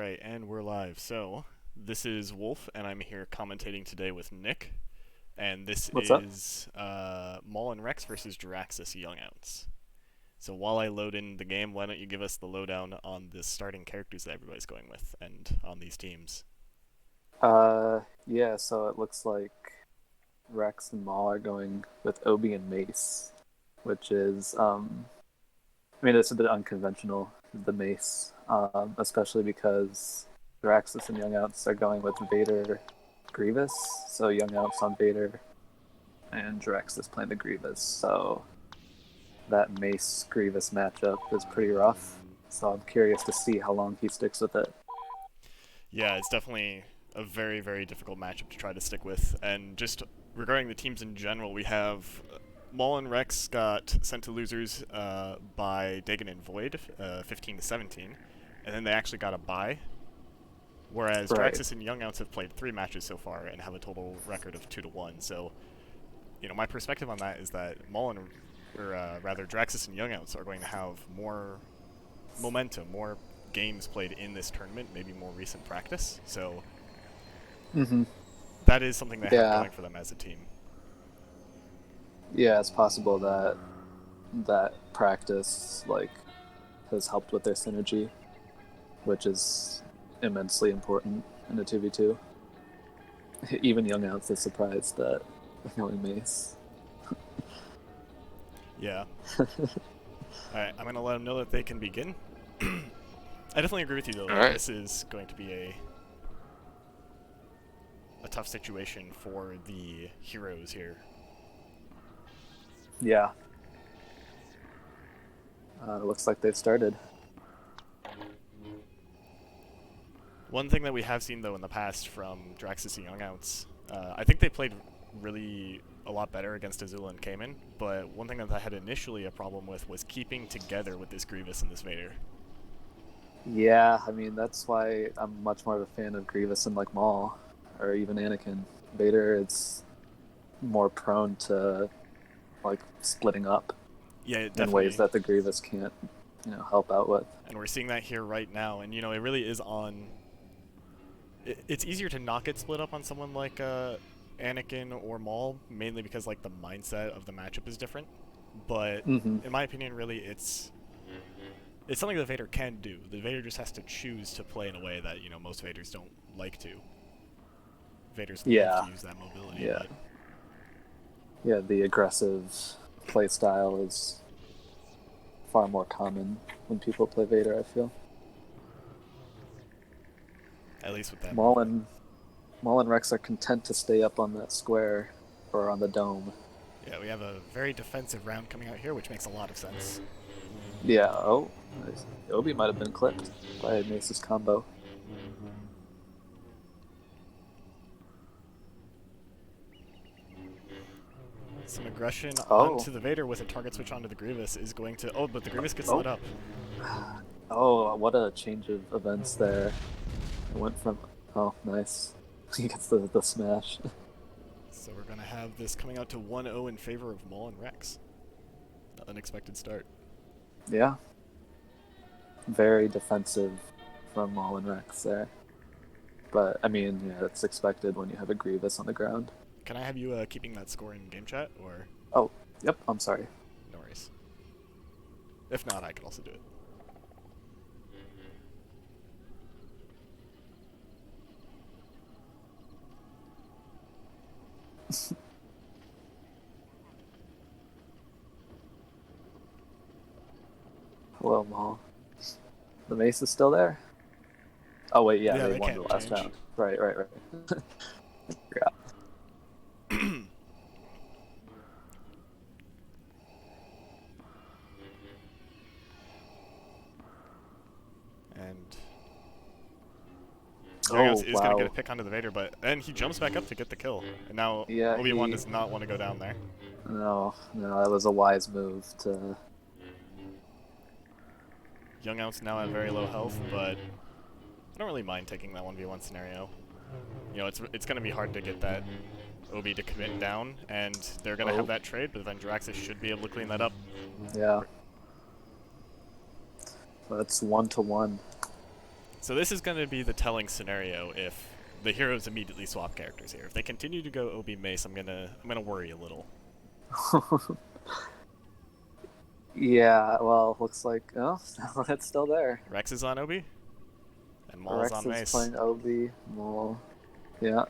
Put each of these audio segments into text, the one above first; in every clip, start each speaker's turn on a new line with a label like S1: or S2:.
S1: Alright, and we're live. So, this is Wolf, and I'm here commentating today with Nick. And this
S2: What's up?
S1: is Maul-Rex versus Jaraxxus-yOUNgOUNce. So while I load in the game, why don't you give us the lowdown on the starting characters that everybody's going with, and on these teams?
S2: Yeah, so it looks like Rex and Maul are going with Obi and Mace, which is, I mean, it's a bit unconventional, the Mace, especially because Jaraxxus and Young-Outs are going with Vader Grievous, so Young-Outs on Vader, and Jaraxxus playing the Grievous, so that Mace Grievous matchup is pretty rough. So I'm curious to see how long he sticks with it.
S1: Yeah, it's definitely a very, very difficult matchup to try to stick with. And just regarding the teams in general, we have Maul-Rex got sent to losers by Dagon and Void, 15 to 17, and then they actually got a bye. Whereas
S2: Right.
S1: Jaraxxus and Young-Outs have played 3 matches so far and have a total record of 2-1. So, my perspective on that is that rather Jaraxxus and Young-Outs are going to have more momentum, more games played in this tournament, maybe more recent practice. So
S2: Mm-hmm.
S1: that is something they have
S2: Yeah.
S1: going for them as a team.
S2: Yeah, it's possible that practice has helped with their synergy, which is immensely important in a 2v2. Even Young Outs is surprised that going Mace.
S1: Yeah. Alright, I'm going to let them know that they can begin. I definitely agree with you, though.
S3: All
S1: Like,
S3: right.
S1: this is going to be a tough situation for the heroes here.
S2: Yeah. It looks like they've started.
S1: One thing that we have seen, though, in the past from Jaraxxus-yOUNgOUNce, I think they played really a lot better against Azula and Cayman, but one thing that I had initially a problem with was keeping together with this Grievous and this Vader.
S2: Yeah, I mean, that's why I'm much more of a fan of Grievous and like Maul, or even Anakin. Vader, it's more prone to like splitting up
S1: Yeah, it
S2: in ways
S1: definitely.
S2: that the Grievous can't, help out with.
S1: And we're seeing that here right now, and it really is on. It's easier to not get split up on someone like Anakin or Maul, mainly because like the mindset of the matchup is different. But
S2: Mm-hmm.
S1: in my opinion, really, it's something that Vader can do. The Vader just has to choose to play in a way that most Vaders don't like to. Vaders love
S2: Yeah,
S1: to use that mobility,
S2: yeah,
S1: but
S2: yeah. The aggressive play style is far more common when people play Vader. I feel
S1: at least with that
S2: Maul
S1: movement.
S2: and Maul and Rex are content to stay up on that square or on the dome.
S1: Yeah, we have a very defensive round coming out here, which makes a lot of sense.
S2: Yeah. Oh, Obi might have been clipped by Mace's combo.
S1: Some aggression
S2: Oh,
S1: onto the Vader with a target switch onto the Grievous is going to. Oh, but the Grievous gets
S2: oh,
S1: lit up.
S2: oh! What a change of events there. It went from oh, nice. He gets the smash.
S1: So we're going to have this coming out to 1-0 in favor of Maul-Rex. Unexpected start.
S2: Yeah, very defensive from Maul and Rex there. But I mean, yeah, it's expected when you have a Grievous on the ground.
S1: Can I have you keeping that score in game chat, or
S2: Oh, yep. I'm sorry.
S1: no worries? If not, I can also do it.
S2: Hello, Maul. The mace is still there. Oh wait, yeah,
S1: Yeah,
S2: they
S1: they
S2: won the
S1: can't
S2: last
S1: change.
S2: round. Right, right, right. Yeah.
S1: And Young-Outs
S2: Oh
S1: is going to get a
S2: wow.
S1: pick onto the Vader, but then he jumps back up to get the kill. And now
S2: Yeah,
S1: Obi-Wan
S2: he.
S1: does not want to go down there.
S2: No, no, that was a wise move to.
S1: Young-Outs now at very low health, but I don't really mind taking that 1v1 scenario. It's going to be hard to get that Obi to commit down, and they're going to have
S2: Oh,
S1: that trade, but then Jaraxxus should be able to clean that up.
S2: yeah. That's 1-1.
S1: So this is going to be the telling scenario if the heroes immediately swap characters here. If they continue to go Obi Mace, I'm gonna worry a little.
S2: Yeah, well, looks like it's still there.
S1: Rex is on Obi, and Maul is
S2: Rex
S1: on
S2: is
S1: Mace.
S2: playing Obi, Maul. Yeah.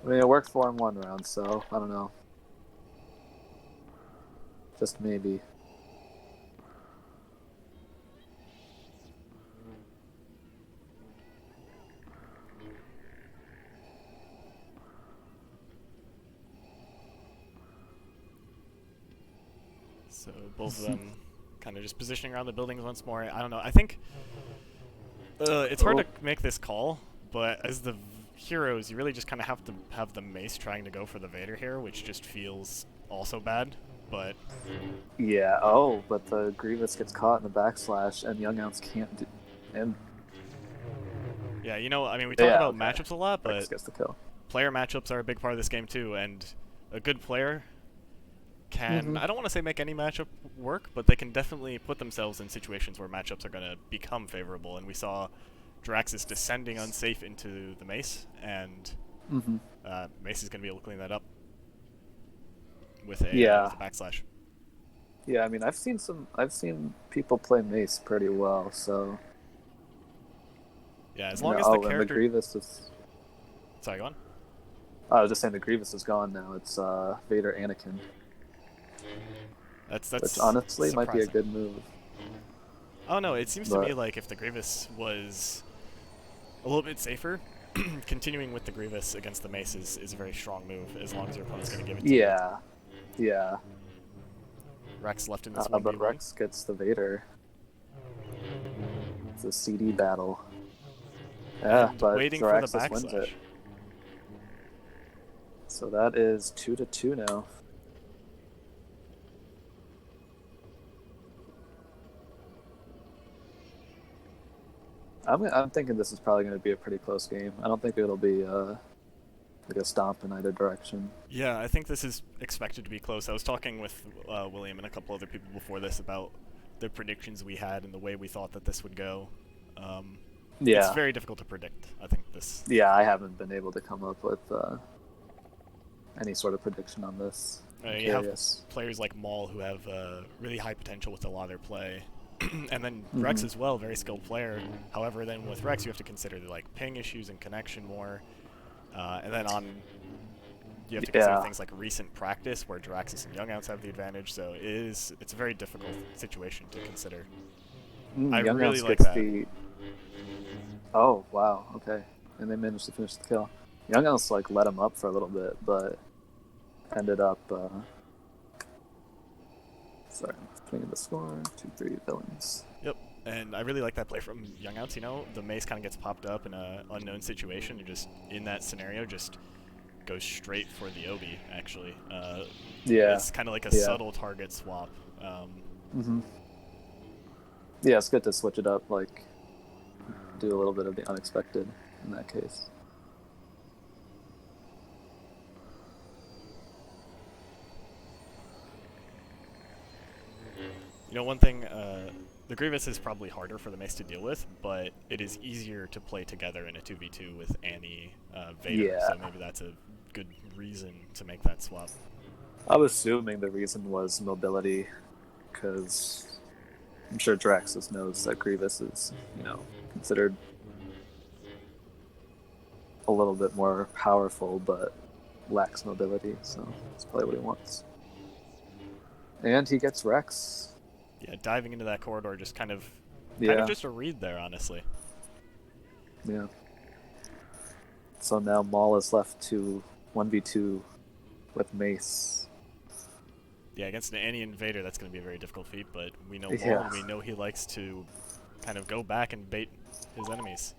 S2: I mean, it worked for him one round, so I don't know. Just maybe.
S1: So both of them kind of just positioning around the buildings once more. I don't know. I think it's hard to make this call, but as the heroes, you really just kind of have to have the Mace trying to go for the Vader here, which just feels also bad. But
S2: yeah. But the Grievous gets caught in the backslash, and YOUNgOUNce can't do. And
S1: yeah, you know, I mean, we talk about matchups a lot, but
S2: Rex gets the kill.
S1: Player matchups are a big part of this game too, and a good player can, I don't want to say make any matchup work, but they can definitely put themselves in situations where matchups are going to become favorable. And we saw Jaraxxus descending unsafe into the Mace, and Mace is going to be able to clean that up with a, with a backslash.
S2: Yeah, I mean, I've seen people play Mace pretty well, so.
S1: Yeah, as long as the character.
S2: And the Grievous is.
S1: Sorry, go on.
S2: I was just saying the Grievous is gone now. It's Vader Anakin.
S1: That's
S2: which honestly
S1: surprising.
S2: Might be a good move.
S1: Oh no, it seems to me like if the Grievous was a little bit safer, continuing with the Grievous against the Mace is a very strong move, as long as your opponent's going to give it to you.
S2: Yeah.
S1: Rex left in this 1v1.
S2: But Rex gets the Vader. It's a SADD battle. Yeah,
S1: and
S2: but
S1: waiting
S2: Jaraxxus
S1: for the
S2: wins
S1: backslash.
S2: it. So that is 2-2 now. I'm thinking this is probably going to be a pretty close game. I don't think it'll be like a stomp in either direction.
S1: Yeah, I think this is expected to be close. I was talking with William and a couple other people before this about the predictions we had and the way we thought that this would go. It's very difficult to predict, I think, this.
S2: Yeah, I haven't been able to come up with any sort of prediction on this.
S1: You have players like Maul who have really high potential with a lot of their play. And then Rex as well, very skilled player. However, then with Rex, you have to consider the ping issues and connection more. And then you have to consider things like recent practice, where Jaraxxus and YOUNgOUNce have the advantage. So it's a very difficult situation to consider. I really like that.
S2: Oh wow, okay. And they managed to finish the kill. YOUNgOUNce let him up for a little bit, but ended up. Sorry, I'm putting in the score. 2-3 villains.
S1: Yep, and I really like that play from YOUNgOUNce. You know, the Mace kind of gets popped up in an unknown situation, and just in that scenario, just goes straight for the Obi. Actually, it's kind of like a subtle target swap.
S2: Yeah, it's good to switch it up, do a little bit of the unexpected in that case.
S1: You know, one thing, the Grievous is probably harder for the Mace to deal with, but it is easier to play together in a 2v2 with Annie, Vader, so maybe that's a good reason to make that swap.
S2: I'm assuming the reason was mobility, because I'm sure Jaraxxus knows that Grievous is, considered a little bit more powerful, but lacks mobility, so that's probably what he wants. And he gets Rex.
S1: Yeah, diving into that corridor, just kind of just a read there, honestly.
S2: Yeah. So now Maul is left to 1v2 with Mace.
S1: Yeah, against an Annie and Vader, that's going to be a very difficult feat, but we know Maul, and we know he likes to kind of go back and bait his enemies.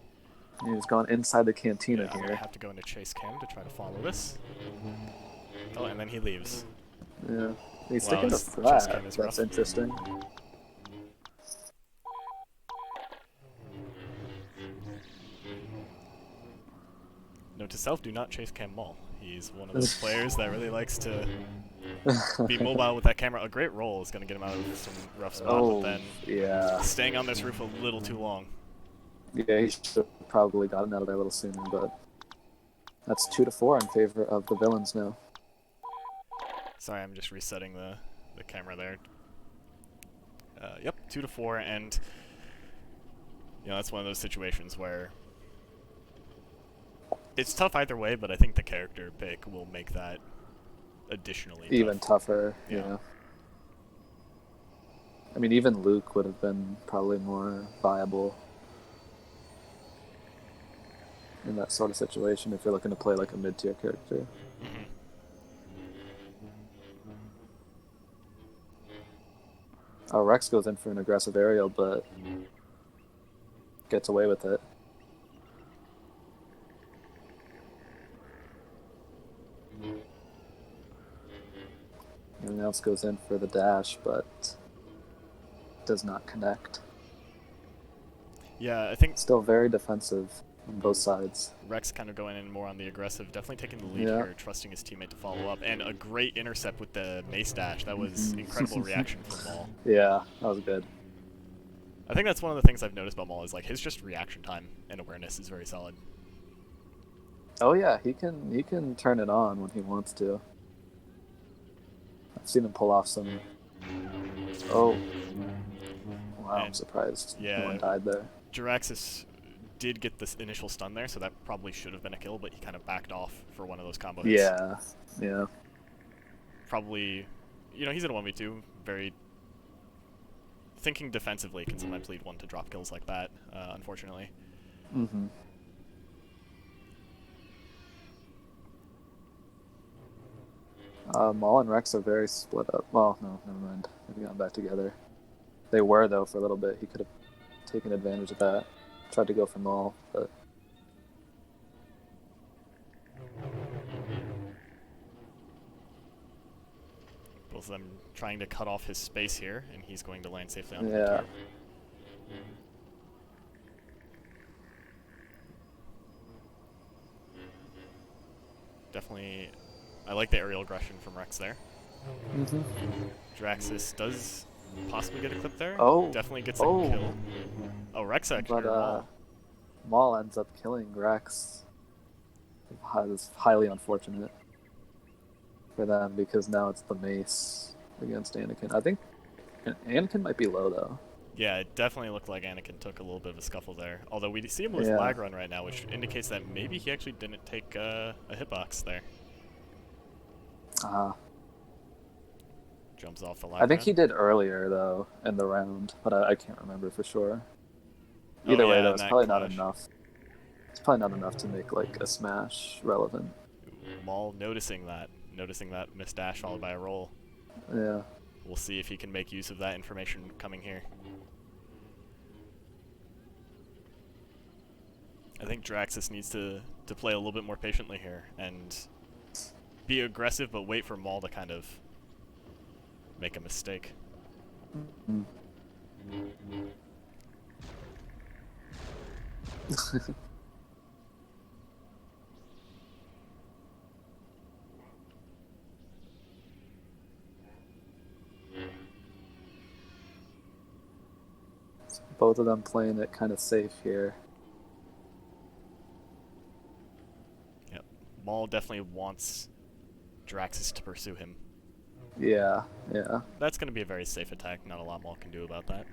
S2: He's gone inside the cantina here.
S1: I have to go into chase cam to try to follow this. Oh, and then he leaves.
S2: Yeah. He's sticking to flat. That's interesting.
S1: Note to self, do not chase Cam Maul. He's one of those players that really likes to be mobile with that camera. A great roll is going to get him out of some rough spot, but then
S2: yeah.
S1: staying on this roof a little too long.
S2: Yeah, he should have probably gotten out of there a little sooner, but that's 2-4 in favor of the villains now.
S1: Sorry, I'm just resetting the camera there. Yep, 2-4, and that's one of those situations where it's tough either way, but I think the character pick will make that additionally
S2: even tougher.
S1: Yeah.
S2: I mean, even Luke would have been probably more viable in that sort of situation if you're looking to play like a mid-tier character.
S1: Mm-hmm.
S2: Oh, Rex goes in for an aggressive aerial, but gets away with it. Everyone else goes in for the dash, but does not connect.
S1: Yeah, I think
S2: still very defensive on both sides.
S1: Rex kind of going in more on the aggressive, definitely taking the lead here, trusting his teammate to follow up, and a great intercept with the mace dash. That was incredible reaction from Maul.
S2: Yeah, that was good.
S1: I think that's one of the things I've noticed about Maul is like his just reaction time and awareness is very solid.
S2: Oh yeah, he can turn it on when he wants to. I've seen him pull off some. Oh, wow! I'm surprised no one died there.
S1: Jaraxxus did get this initial stun there, so that probably should have been a kill, but he kind of backed off for one of those combo hits.
S2: Yeah.
S1: Probably, he's in a 1v2, very thinking defensively, can sometimes lead one to drop kills like that, unfortunately.
S2: Mm-hmm. Maul and Rex are very split up. Well, no, never mind. They've gotten back together. They were, though, for a little bit. He could have taken advantage of that. Tried to go for Maul, but...
S1: Both of them trying to cut off his space here, and he's going to land safely on the
S2: turret.
S1: Definitely, I like the aerial aggression from Rex there.
S2: Mm-hmm.
S1: Jaraxxus does possibly get a clip there.
S2: Oh,
S1: definitely gets a kill. Oh, Rex actually.
S2: But Maul ends up killing Rex. It's highly unfortunate for them because now it's the mace against Anakin. I think Anakin might be low though.
S1: Yeah, it definitely looked like Anakin took a little bit of a scuffle there. Although we see him with lag run right now, which indicates that maybe he actually didn't take a hitbox there. Jumps off the lag
S2: I think
S1: run.
S2: he did earlier though in the round, but I can't remember for sure. Either way, though, it's probably not enough. It's probably not enough to make like a smash relevant.
S1: Maul noticing that missed dash followed by a roll.
S2: Yeah.
S1: We'll see if he can make use of that information coming here. I think Jaraxxus needs to play a little bit more patiently here and be aggressive, but wait for Maul to kind of make a mistake.
S2: Mm. Both of them playing it kind of safe here.
S1: Yep. Maul definitely wants Jaraxxus to pursue him.
S2: Yeah.
S1: That's going to be a very safe attack. Not a lot Maul can do about that.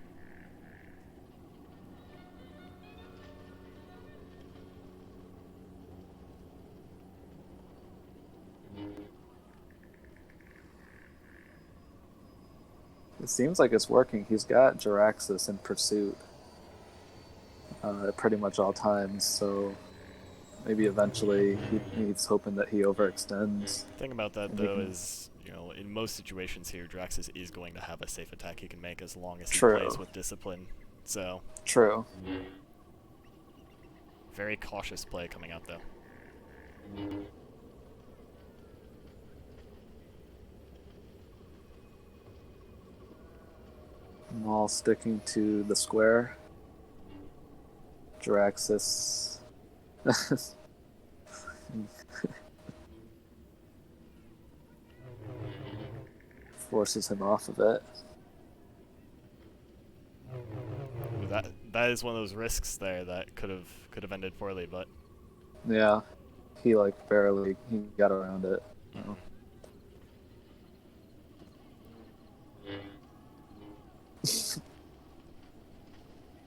S2: It seems like it's working. He's got Jaraxxus in pursuit at pretty much all times, so maybe eventually he's hoping that he overextends.
S1: The thing about that, though, is, in most situations here, Jaraxxus is going to have a safe attack he can make as long as he plays with discipline. So.
S2: True.
S1: Very cautious play coming out, though.
S2: Maul sticking to the square. Jaraxxus Forces him off of it.
S1: That is one of those risks there that could have ended poorly, but
S2: Yeah, he like barely he got around it.
S1: mm-hmm.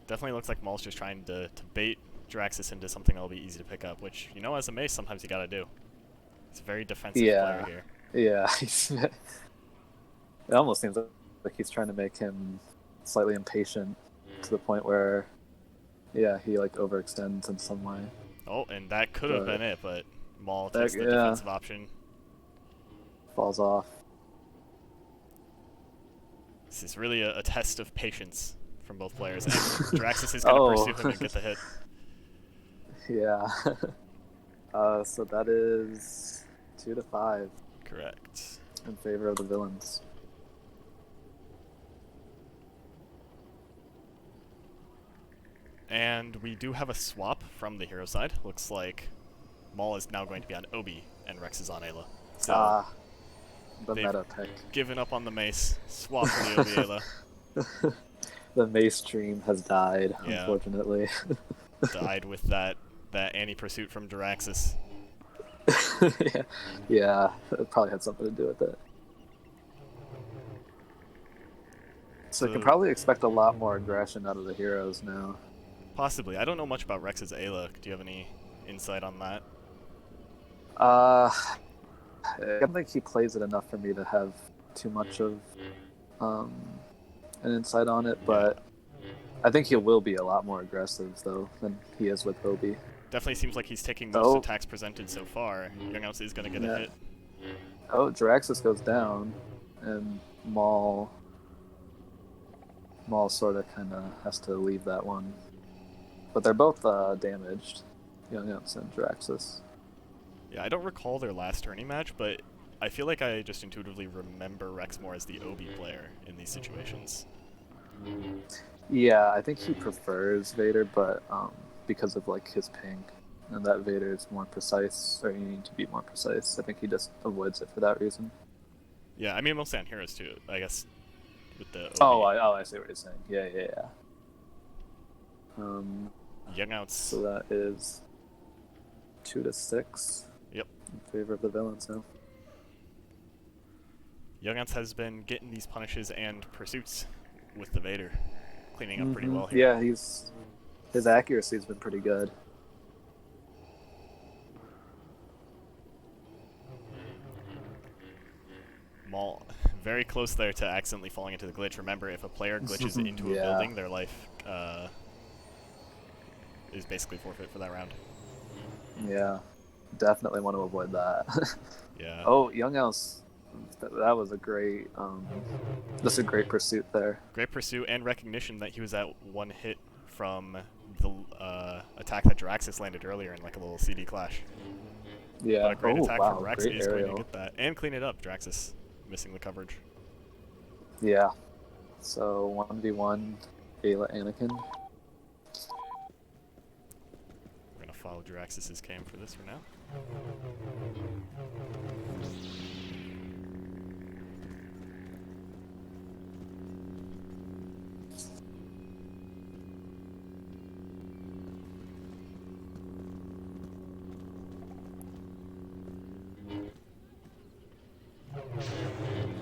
S1: Definitely looks like Maul's just trying to bait Jaraxxus into something that'll be easy to pick up, which, you know, as a mace, sometimes you gotta do. He's a very defensive player here.
S2: Yeah. It almost seems like he's trying to make him slightly impatient to the point where, yeah, he like overextends in some way.
S1: Oh, and that could have been it, but Maul takes the
S2: yeah,
S1: defensive option.
S2: falls off.
S1: This is really a test of patience from both players, and Jaraxxus is going to pursue him and get the hit.
S2: Yeah. So that is 2-5.
S1: Correct.
S2: In favor of the villains.
S1: And we do have a swap from the hero side. Looks like Maul is now going to be on Obi, and Rex is on Ayla. So
S2: the
S1: they've
S2: meta pick.
S1: given up on the mace. Swap for the Obi Ayla.
S2: The mace dream has died,
S1: Yeah.
S2: Unfortunately.
S1: Died with that anti-pursuit from Jaraxxus.
S2: Yeah, it probably had something to do with it. So we can probably expect a lot more aggression out of the heroes now.
S1: Possibly. I don't know much about Rex's Ayla. Do you have any insight on that?
S2: I don't think he plays it enough for me to have too much of an insight on it, but I think he will be a lot more aggressive, though, than he is with Obi.
S1: Definitely seems like he's taking most attacks presented so far. YOUNgOUNce is going to get a hit.
S2: Oh, Jaraxxus goes down, and Maul sort of kind of has to leave that one. But they're both damaged, YOUNgOUNce and Jaraxxus.
S1: Yeah, I don't recall their last tourney match, but I feel like I just intuitively remember Rex more as the Obi player in these situations.
S2: Yeah, I think he prefers Vader, but because of like his ping, and that Vader is more precise, or you need to be more precise. I think he just avoids it for that reason.
S1: Yeah, I mean mostly on heroes too, I guess. With the Obi.
S2: I see what you're saying. Yeah.
S1: YOUNgOUNce.
S2: So that is 2-6.
S1: Yep.
S2: In favor of the villains now.
S1: YOUNgOUNce has been getting these punishes and pursuits with the Vader, cleaning up pretty well here.
S2: Yeah, his accuracy's been pretty good.
S1: Maul, very close there to accidentally falling into the glitch. Remember, if a player glitches into a building, their life is basically forfeit for that round.
S2: Yeah, definitely want to avoid that.
S1: Yeah.
S2: Oh, YOUNgOUNce, that was a great, just a great pursuit there.
S1: Great pursuit and recognition that he was at one hit from the attack that Jaraxxus landed earlier in like a little CD clash.
S2: Yeah.
S1: But a great attack from Rex is
S2: aerial.
S1: going to get that and clean it up. Jaraxxus missing the coverage.
S2: Yeah. So 1v1 Ayla Anakin.
S1: We're gonna follow Jaraxxus' cam for this for now.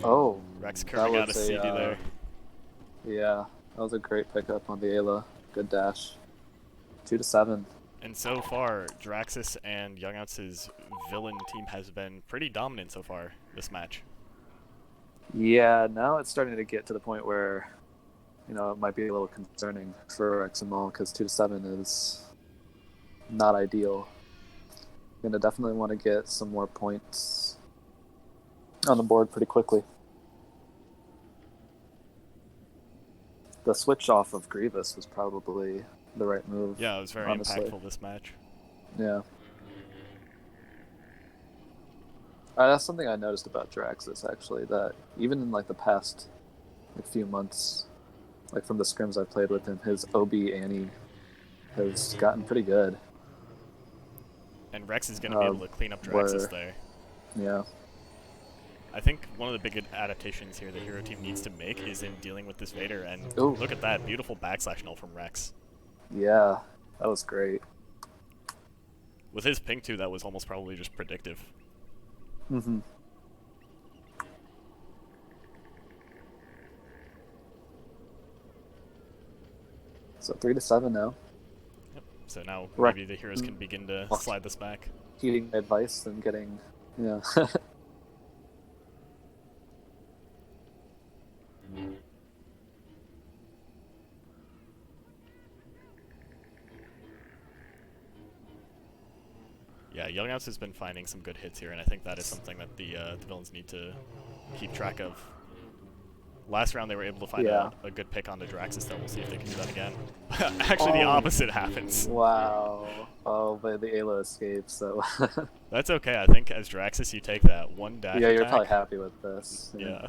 S2: Oh.
S1: Rex curving out a CD there.
S2: Yeah, that was a great pickup on the Ayla. Good dash. 2-7.
S1: And so far, Jaraxxus and YOUNgOUNce's villain team has been pretty dominant so far this match.
S2: Yeah, now it's starting to get to the point where, it might be a little concerning for Rex and Maul, because 2-7 is not ideal. Going to definitely want to get some more points on the board pretty quickly. The switch off of Grievous was probably the right move.
S1: Yeah, it was very impactful this match.
S2: Yeah. That's something I noticed about Jaraxxus, actually, that even in like the past few months, like from the scrims I've played with him, his OB Annie has gotten pretty good.
S1: And Rex is going to be able to clean up Jaraxxus there.
S2: Yeah.
S1: I think one of the big adaptations here the hero team needs to make is in dealing with this Vader. And
S2: Ooh.
S1: Look at that beautiful backslash null from Rex.
S2: Yeah, that was great.
S1: With his ping too, that was almost probably just predictive.
S2: Mm-hmm. So 3-7 now.
S1: Yep. So now maybe the heroes can begin to slide this back.
S2: Heeding advice and getting, yeah.
S1: Yeah, YOUNgOUNce has been finding some good hits here, and I think that is something that the villains need to keep track of. Last round they were able to find a good pick onto Jaraxxus, though. We'll see if they can do that again. Actually, the opposite happens.
S2: Wow. Oh, but the Ayla escapes, so...
S1: That's okay. I think as Jaraxxus, you take that one dash
S2: Yeah, you're
S1: attack.
S2: probably happy with this.
S1: Yeah.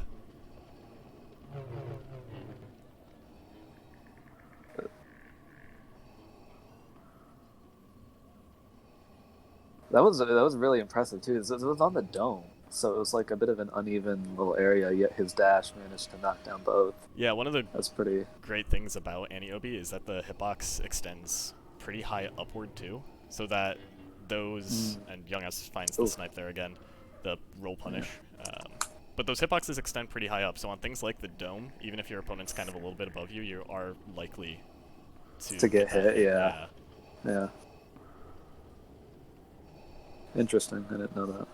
S2: That was really impressive too. It was on the dome, so it was like a bit of an uneven little area. Yet his dash managed to knock down both.
S1: Yeah, one of the
S2: That's pretty
S1: great things about Aniobi is that the hitbox extends pretty high upward too, so that those and YOUNgOUNce finds the snipe there again, the roll punish. But those hitboxes extend pretty high up, so on things like the dome, even if your opponent's kind of a little bit above you, you are likely to
S2: get hit.
S1: Yeah.
S2: Yeah. Interesting. I didn't know that.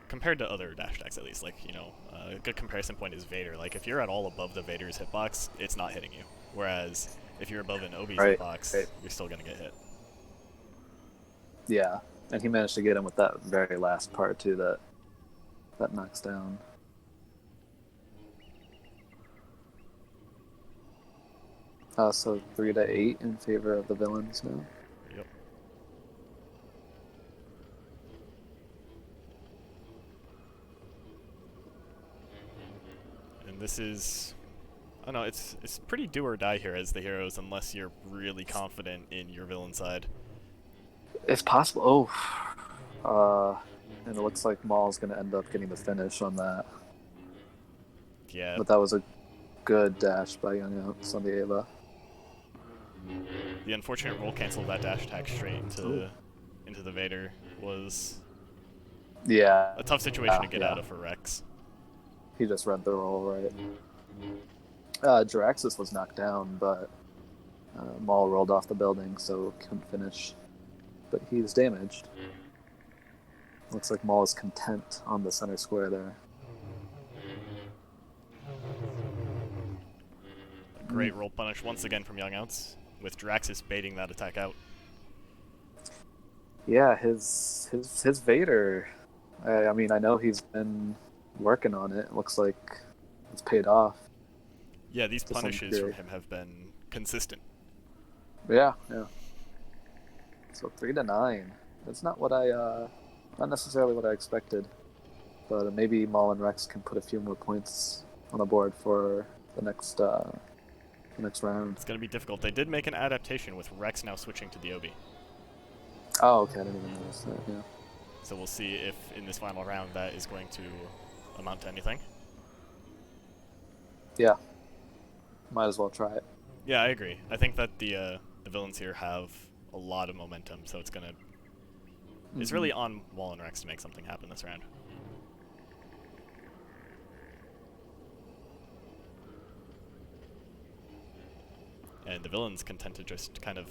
S1: Compared to other dash attacks, at least, like, you know, a good comparison point is Vader. Like, if you're at all above the Vader's hitbox, it's not hitting you. Whereas, if you're above an Obi's hitbox, you're still gonna get hit.
S2: Yeah, and he managed to get him with that very last part too. That knocks down. So 3-8 in favor of the villains now.
S1: Yep. And this is, I don't know, it's pretty do or die here as the heroes, unless you're really confident in your villain side.
S2: It's possible. Oh, and it looks like Maul's going to end up getting the finish on that.
S1: Yeah.
S2: But that was a good dash by YOUNgOUNce on the Ayla.
S1: The unfortunate roll cancel of that dash attack straight into the Vader was a tough situation to get out of for Rex.
S2: He just read the roll right. Jaraxxus was knocked down, but Maul rolled off the building, so couldn't finish. But he's damaged. Looks like Maul is content on the center square there.
S1: A great roll punish once again from YOUNgOUNce, with Jaraxxus baiting that attack out.
S2: Yeah, his Vader. I mean, I know he's been working on it. It looks like it's paid off.
S1: Yeah, these punishes from him have been consistent.
S2: Yeah. So 3-9. That's not what not necessarily what I expected. But maybe Maul and Rex can put a few more points on the board for the next round.
S1: It's going to be difficult. They did make an adaptation with Rex now switching to the Obi.
S2: Oh, okay. I didn't even notice that. Yeah.
S1: So we'll see if in this final round that is going to amount to anything.
S2: Yeah. Might as well try it.
S1: Yeah, I agree. I think that the villains here have a lot of momentum, so it's gonna. It's really on Maul and Rex to make something happen this round. And the villains content to just kind of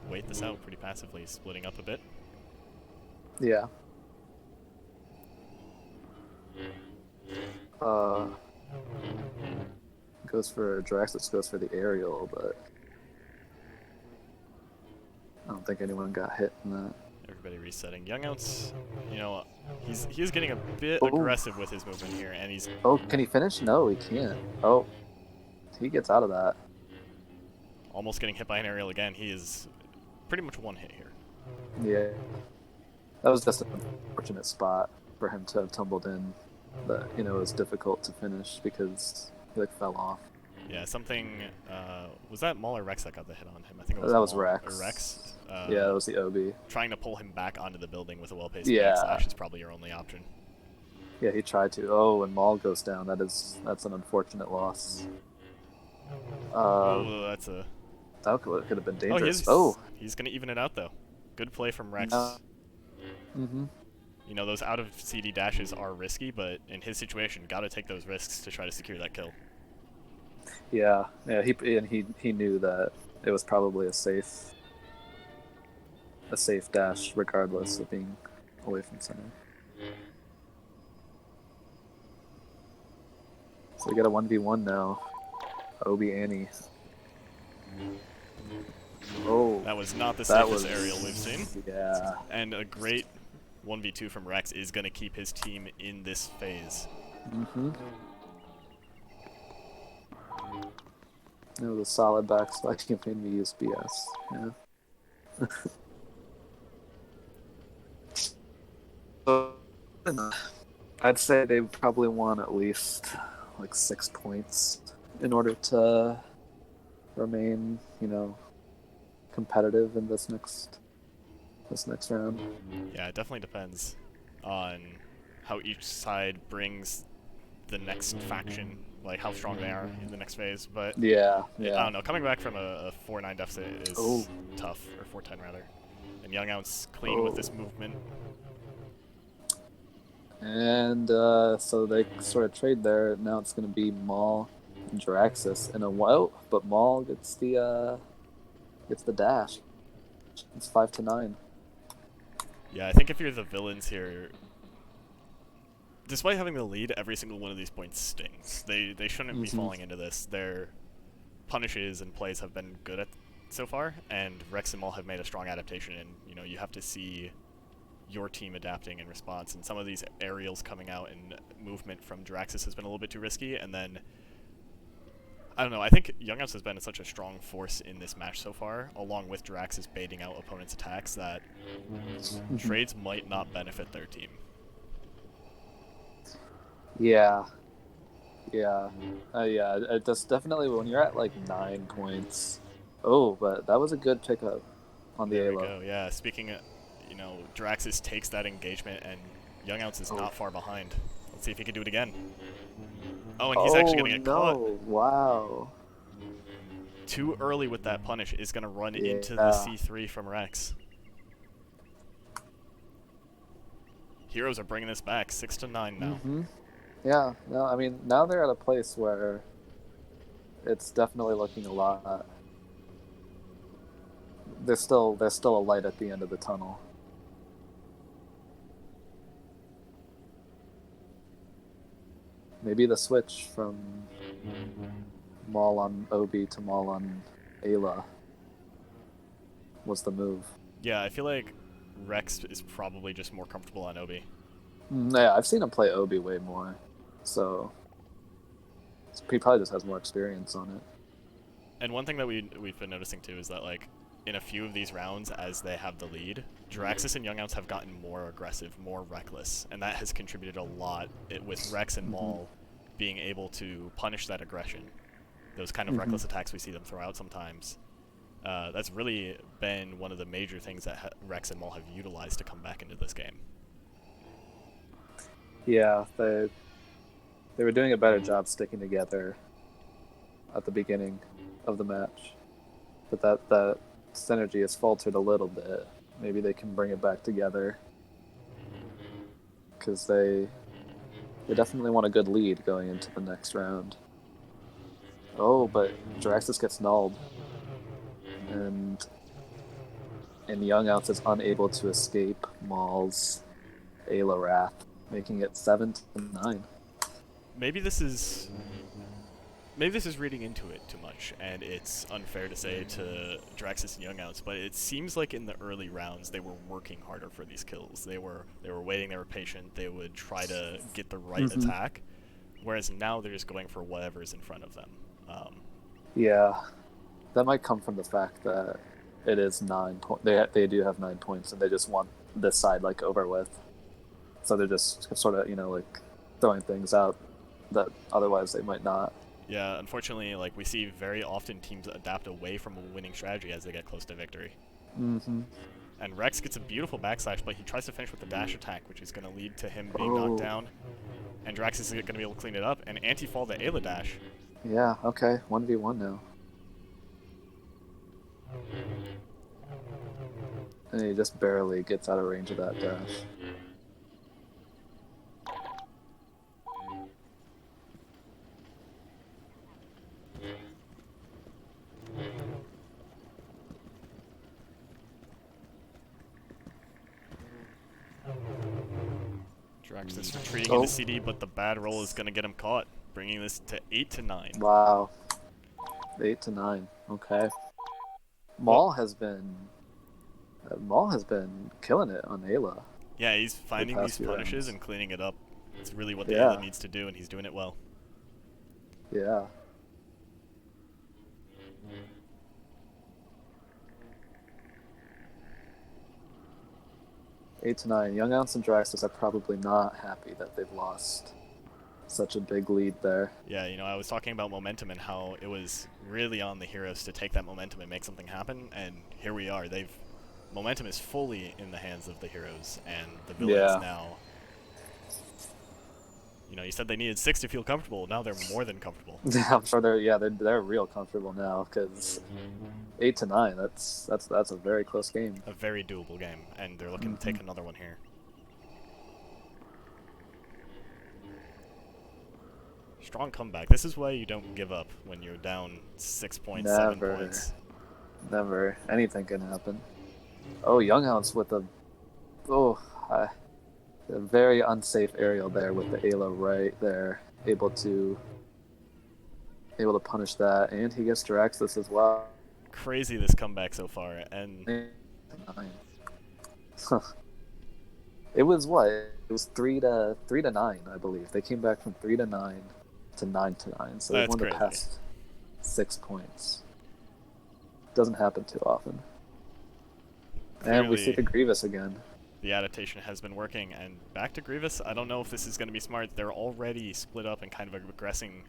S1: wait this out pretty passively, splitting up a bit.
S2: Yeah. Jaraxxus goes for the aerial, but I don't think anyone got hit in that.
S1: Everybody resetting. YOUNgOUNce, you know, he's getting a bit aggressive with his movement here, and he's.
S2: Oh, can he finish? No, he can't. Oh, he gets out of that.
S1: Almost getting hit by an aerial again. He is pretty much one hit here.
S2: Yeah, that was just an unfortunate spot for him to have tumbled in. But it was difficult to finish because he fell off.
S1: Yeah, something. Was that Maul or Rex that got the hit on him? I think it was
S2: That was
S1: Maul or
S2: Rex.
S1: Rex.
S2: Yeah, that was the Obi.
S1: Trying to pull him back onto the building with a well-paced
S2: Yeah.
S1: backslash is probably your only option.
S2: Yeah, he tried to. Oh, and Maul goes down. That's an unfortunate loss.
S1: Oh, that's a.
S2: That could have been
S1: Oh,
S2: dangerous.
S1: he's gonna even it out though. Good play from Rex.
S2: Mm-hmm.
S1: You know, those out of CD dashes are risky, but in his situation, gotta take those risks to try to secure that kill.
S2: Yeah. He knew that it was probably a safe dash, regardless of being away from center. So we got a 1v1 now. Obi Annie. Oh,
S1: that was not the safest aerial we've seen.
S2: Yeah.
S1: And a great 1v2 from Rex is going to keep his team in this phase.
S2: Mm-hmm. It was a solid backslash. You made me use BS. Yeah. I'd say they probably want at least like 6 points in order to remain, competitive in this next round.
S1: Yeah, it definitely depends on how each side brings the next faction, like how strong they are in the next phase. But
S2: yeah.
S1: I don't know. Coming back from a 4-9 deficit is tough, or 4-10 rather. And YOUNgOUNce clean with this movement.
S2: And so they sort of trade there. Now it's going to be Maul and Jaraxxus in a while, but Maul gets the dash. It's 5-9.
S1: Yeah, I think if you're the villains here, despite having the lead, every single one of these points stings. They shouldn't be falling into this. Their punishes and plays have been good so far, and Rex and Maul have made a strong adaptation. And you have to see your team adapting in response. And some of these aerials coming out and movement from Jaraxxus has been a little bit too risky. And then I don't know. I think YOUNgOUNce has been such a strong force in this match so far, along with Jaraxxus baiting out opponents' attacks, that trades might not benefit their team.
S2: Yeah. It does definitely when you're at like 9 points. Oh, but that was a good pickup on the
S1: There
S2: Alo.
S1: we go. Yeah. Speaking of, Jaraxxus takes that engagement, and YOUNgOUNce is not far behind. Let's see if he can do it again. Oh, and he's actually going to get caught.
S2: Wow.
S1: Too early with that punish is going to run into the C3 from Rex. Heroes are bringing this back, 6-9 now.
S2: Yeah, no, I mean, now they're at a place where it's definitely looking a lot. There's still a light at the end of the tunnel. Maybe the switch from Maul on Obi to Maul on Ayla was the move.
S1: Yeah, I feel like Rex is probably just more comfortable on Obi.
S2: Yeah, I've seen him play Obi way more, so he probably just has more experience on it.
S1: And one thing that we've been noticing too is that, like, in a few of these rounds, as they have the lead, Jaraxxus and YOUNgOUNce have gotten more aggressive, more reckless, and that has contributed a lot with Rex and Maul being able to punish that aggression. Those kind of reckless attacks we see them throw out sometimes. That's really been one of the major things that Rex and Maul have utilized to come back into this game.
S2: Yeah, they were doing a better job sticking together at the beginning of the match, but that synergy has faltered a little bit. Maybe they can bring it back together, because they definitely want a good lead going into the next round. Oh, but Jaraxxus gets nulled, and YOUNgOUNce is unable to escape Maul's Ayla Wrath, making it 7-9.
S1: Maybe this is reading into it too much, and it's unfair to say to Jaraxxus and YOUNgOUNce, but it seems like in the early rounds they were working harder for these kills. They were waiting, they were patient, they would try to get the right attack, whereas now they're just going for whatever's in front of them.
S2: Yeah, that might come from the fact that it is 9 points. They do have 9 points, and they just want this side like over with. So they're just sort of like throwing things out that otherwise they might not.
S1: Yeah, unfortunately, like we see very often teams adapt away from a winning strategy as they get close to victory.
S2: Mm-hmm.
S1: And Rex gets a beautiful backslash, but he tries to finish with the dash attack, which is going to lead to him being knocked
S2: Oh,
S1: down. And Jaraxxus is going to be able to clean it up and anti-fall the Ayla dash.
S2: yeah. Okay, 1v1 now. And he just barely gets out of range of that dash.
S1: Jaraxxus is retreating
S2: Oh,
S1: into CD, but the bad roll is going to get him caught, bringing this to 8-9.
S2: wow. 8-9. Okay.
S1: Well,
S2: Maul has been killing it on Ayla
S1: yeah, he's
S2: the
S1: finding
S2: past
S1: these
S2: few
S1: punishes
S2: rounds.
S1: and cleaning it up. It's really what the
S2: Yeah,
S1: Ayla needs to do, and he's doing it well.
S2: yeah. Eight to nine. YOUNgOUNce and Jaraxxus are probably not happy that they've lost such a big lead there.
S1: Yeah, you know, I was talking about momentum and how it was really on the heroes to take that momentum and make something happen, and here we are. Momentum is fully in the hands of the heroes, and the villains
S2: Yeah.
S1: now. You know, you said they needed 6 to feel comfortable. Now they're more than comfortable.
S2: I'm sure they're real comfortable now because 8-9. That's a very close game.
S1: A very doable game, and they're looking to take another one here. Strong comeback. This is why you don't give up when you're down 6 points, 7
S2: Never,
S1: points.
S2: never. Anything can happen. Oh, YOUNgOUNce with a a very unsafe aerial there with the Ayla right there, able to punish that, and he gets Jaraxxus as well.
S1: Crazy this comeback so far, and
S2: It was what? It was 3-9, I believe. They came back from 3-9 to 9-9, so they
S1: that's
S2: won the
S1: crazy.
S2: past 6 points. Doesn't happen too often.
S1: Clearly,
S2: and we see the Grievous again.
S1: the adaptation has been working, and back to Grievous. I don't know if this is going to be smart. They're already split up and kind of aggressing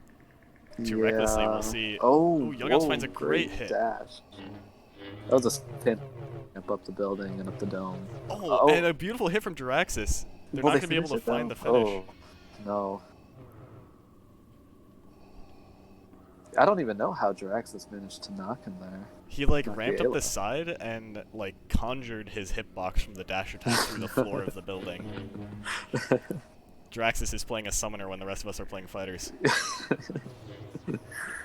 S1: too recklessly. We'll see.
S2: Oh,
S1: YOUNgOUNce finds a great hit.
S2: dash. That was a spin up the building and up the dome.
S1: Oh, and a beautiful hit from Jaraxxus. They're
S2: Will
S1: not
S2: they
S1: going to be able to
S2: finish it,
S1: find
S2: though?
S1: the finish.
S2: Oh, no. I don't even know how Jaraxxus managed to knock him there.
S1: He like
S2: Not
S1: ramped
S2: the
S1: up the
S2: Ayla.
S1: side and like conjured his hitbox from the dash attack through the floor of the building. Jaraxxus is playing a summoner when the rest of us are playing fighters.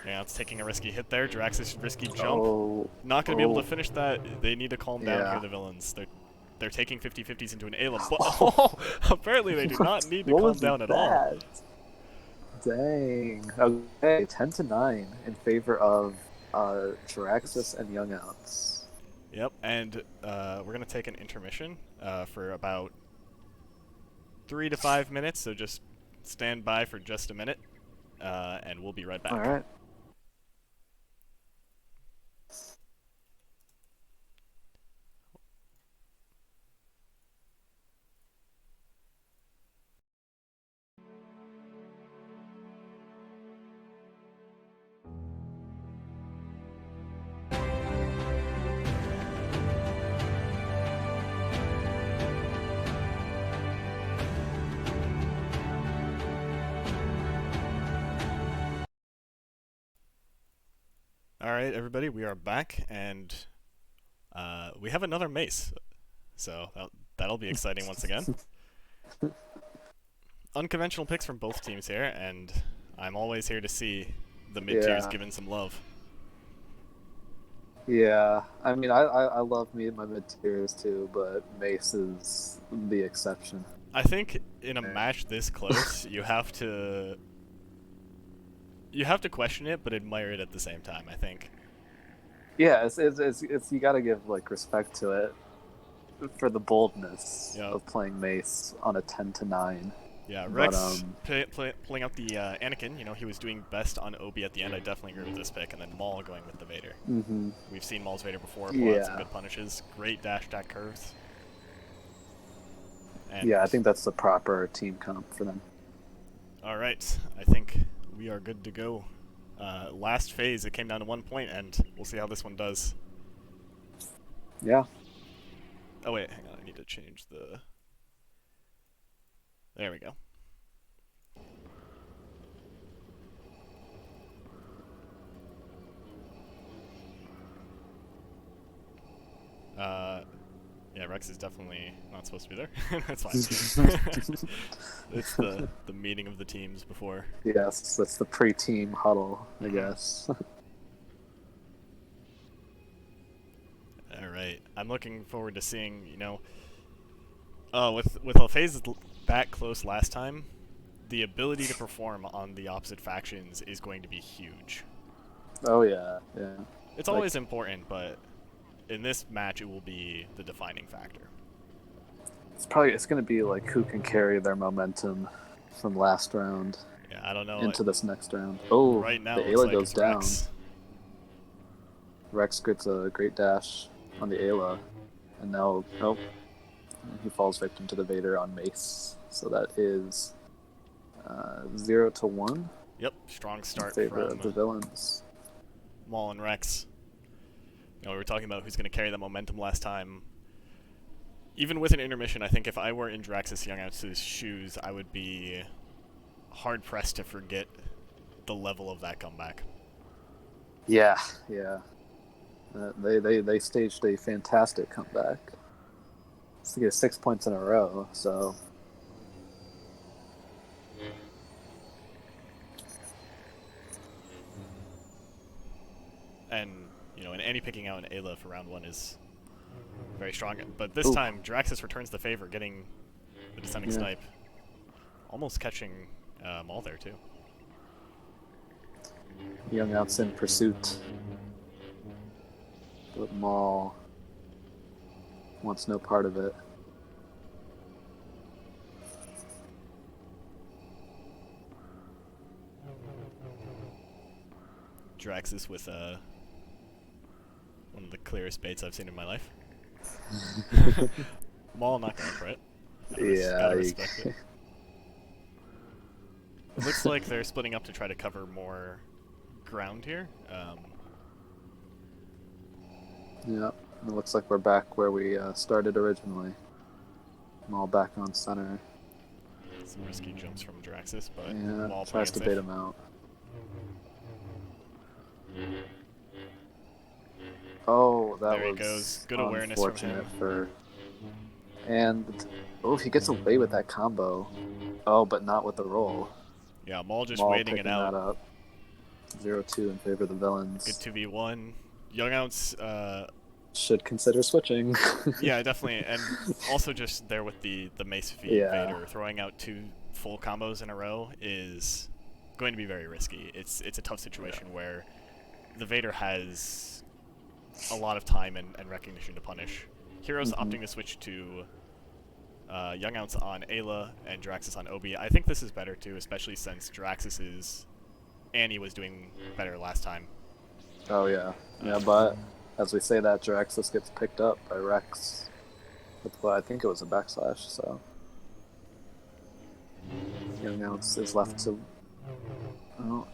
S1: Yeah, it's taking a risky hit there. Jaraxxus risky jump.
S2: Oh,
S1: Not going to be able to finish that. They need to calm down
S2: Yeah.
S1: here, the villains. They're taking 50-50s into an Ayla, but apparently they do not need to
S2: What
S1: calm
S2: was
S1: down at all.
S2: that? Dang. Okay, 10-9 in favor of Jaraxxus and YOUNgOUNce.
S1: Yep, and we're going to take an intermission for about 3 to 5 minutes, so just stand by for just a minute, and we'll be right back.
S2: All right.
S1: Alright, everybody, we are back, and we have another mace, so that'll be exciting once again. Unconventional picks from both teams here, and I'm always here to see the mid-tiers
S2: Yeah.
S1: given some love.
S2: Yeah, I mean, I love me and my mid tiers too, but Mace is the exception.
S1: I think in a match this close, you have to question it, but admire it at the same time, I think.
S2: Yeah, it's you gotta give like respect to it for the boldness
S1: Yep.
S2: of playing Mace on a 10-9.
S1: Yeah,
S2: But,
S1: Rex pulling out the Anakin. You know, he was doing best on Obi at the end. I definitely agree with this pick. And then Maul going with the Vader.
S2: Mm-hmm.
S1: We've seen Maul's Vader before. Pull out some
S2: Yeah.
S1: good punishes. Great dash attack curves. And
S2: Yeah, I think that's the proper team comp for them.
S1: all right, I think we are good to go. Last phase, it came down to 1 point, and we'll see how this one does.
S2: Yeah.
S1: Oh wait, hang on, I need to change the... There we go. Yeah, Rex is definitely not supposed to be there. That's fine. It's the meeting of the teams before.
S2: Yes, that's the pre-team huddle, I guess.
S1: All right, I'm looking forward to seeing, you know, with a phase that close last time, the ability to perform on the opposite factions is going to be huge.
S2: Oh yeah, yeah.
S1: It's always important, but in this match, it will be the defining factor.
S2: It's going to be like who can carry their momentum from last round.
S1: Yeah, I don't know.
S2: Into this next round. Oh,
S1: right now
S2: the
S1: it looks
S2: Ayla
S1: like
S2: goes
S1: it's
S2: down.
S1: Rex.
S2: Rex gets a great dash on the Ayla, and now he falls victim to the Vader on Mace. So that is 0-1.
S1: Yep, strong start
S2: in favor
S1: from
S2: of the villains.
S1: Maul and Rex. You know, we were talking about who's going to carry the momentum last time. Even with an intermission, I think if I were in Jaraxxus-yOUNgOUNce's shoes, I would be hard-pressed to forget the level of that comeback.
S2: Yeah, yeah. They staged a fantastic comeback. To get 6 points in a row, so...
S1: And, you know, and Annie picking out an Ayla for round 1 is very strong. But this time, Jaraxxus returns the favor, getting the descending snipe. Almost catching Maul there, too.
S2: yOUNgOUNce in pursuit. But Maul wants no part of it.
S1: Jaraxxus with one of the clearest baits I've seen in my life. Maul not going for it. Gotta respect it. It looks like they're splitting up to try to cover more ground here.
S2: Yeah, it looks like we're back where we started originally. Maul back on center.
S1: Some risky jumps from Jaraxxus, but
S2: yeah,
S1: Maul
S2: tries to bait him out. Oh, that
S1: there
S2: was
S1: he goes. Good awareness from him.
S2: And he gets away with that combo. Oh, but not with the roll.
S1: Yeah, Maul just waiting it out.
S2: That up. 0-2 in favor of the villains.
S1: Good 2v1. yOUNgOUNce
S2: should consider switching.
S1: Yeah, definitely, and also just there with the Mace feed Vader throwing out 2 full combos in a row is going to be very risky. It's a tough situation where the Vader has a lot of time and recognition to punish. Hero's opting to switch to yOUNgOUNce on Ayla and Jaraxxus on Obi. I think this is better too, especially since Jaraxxus's Annie was doing better last time.
S2: Oh yeah, yeah, but as we say that, Jaraxxus gets picked up by Rex with what I think it was a backslash. So yOUNgOUNce is left to. Oh,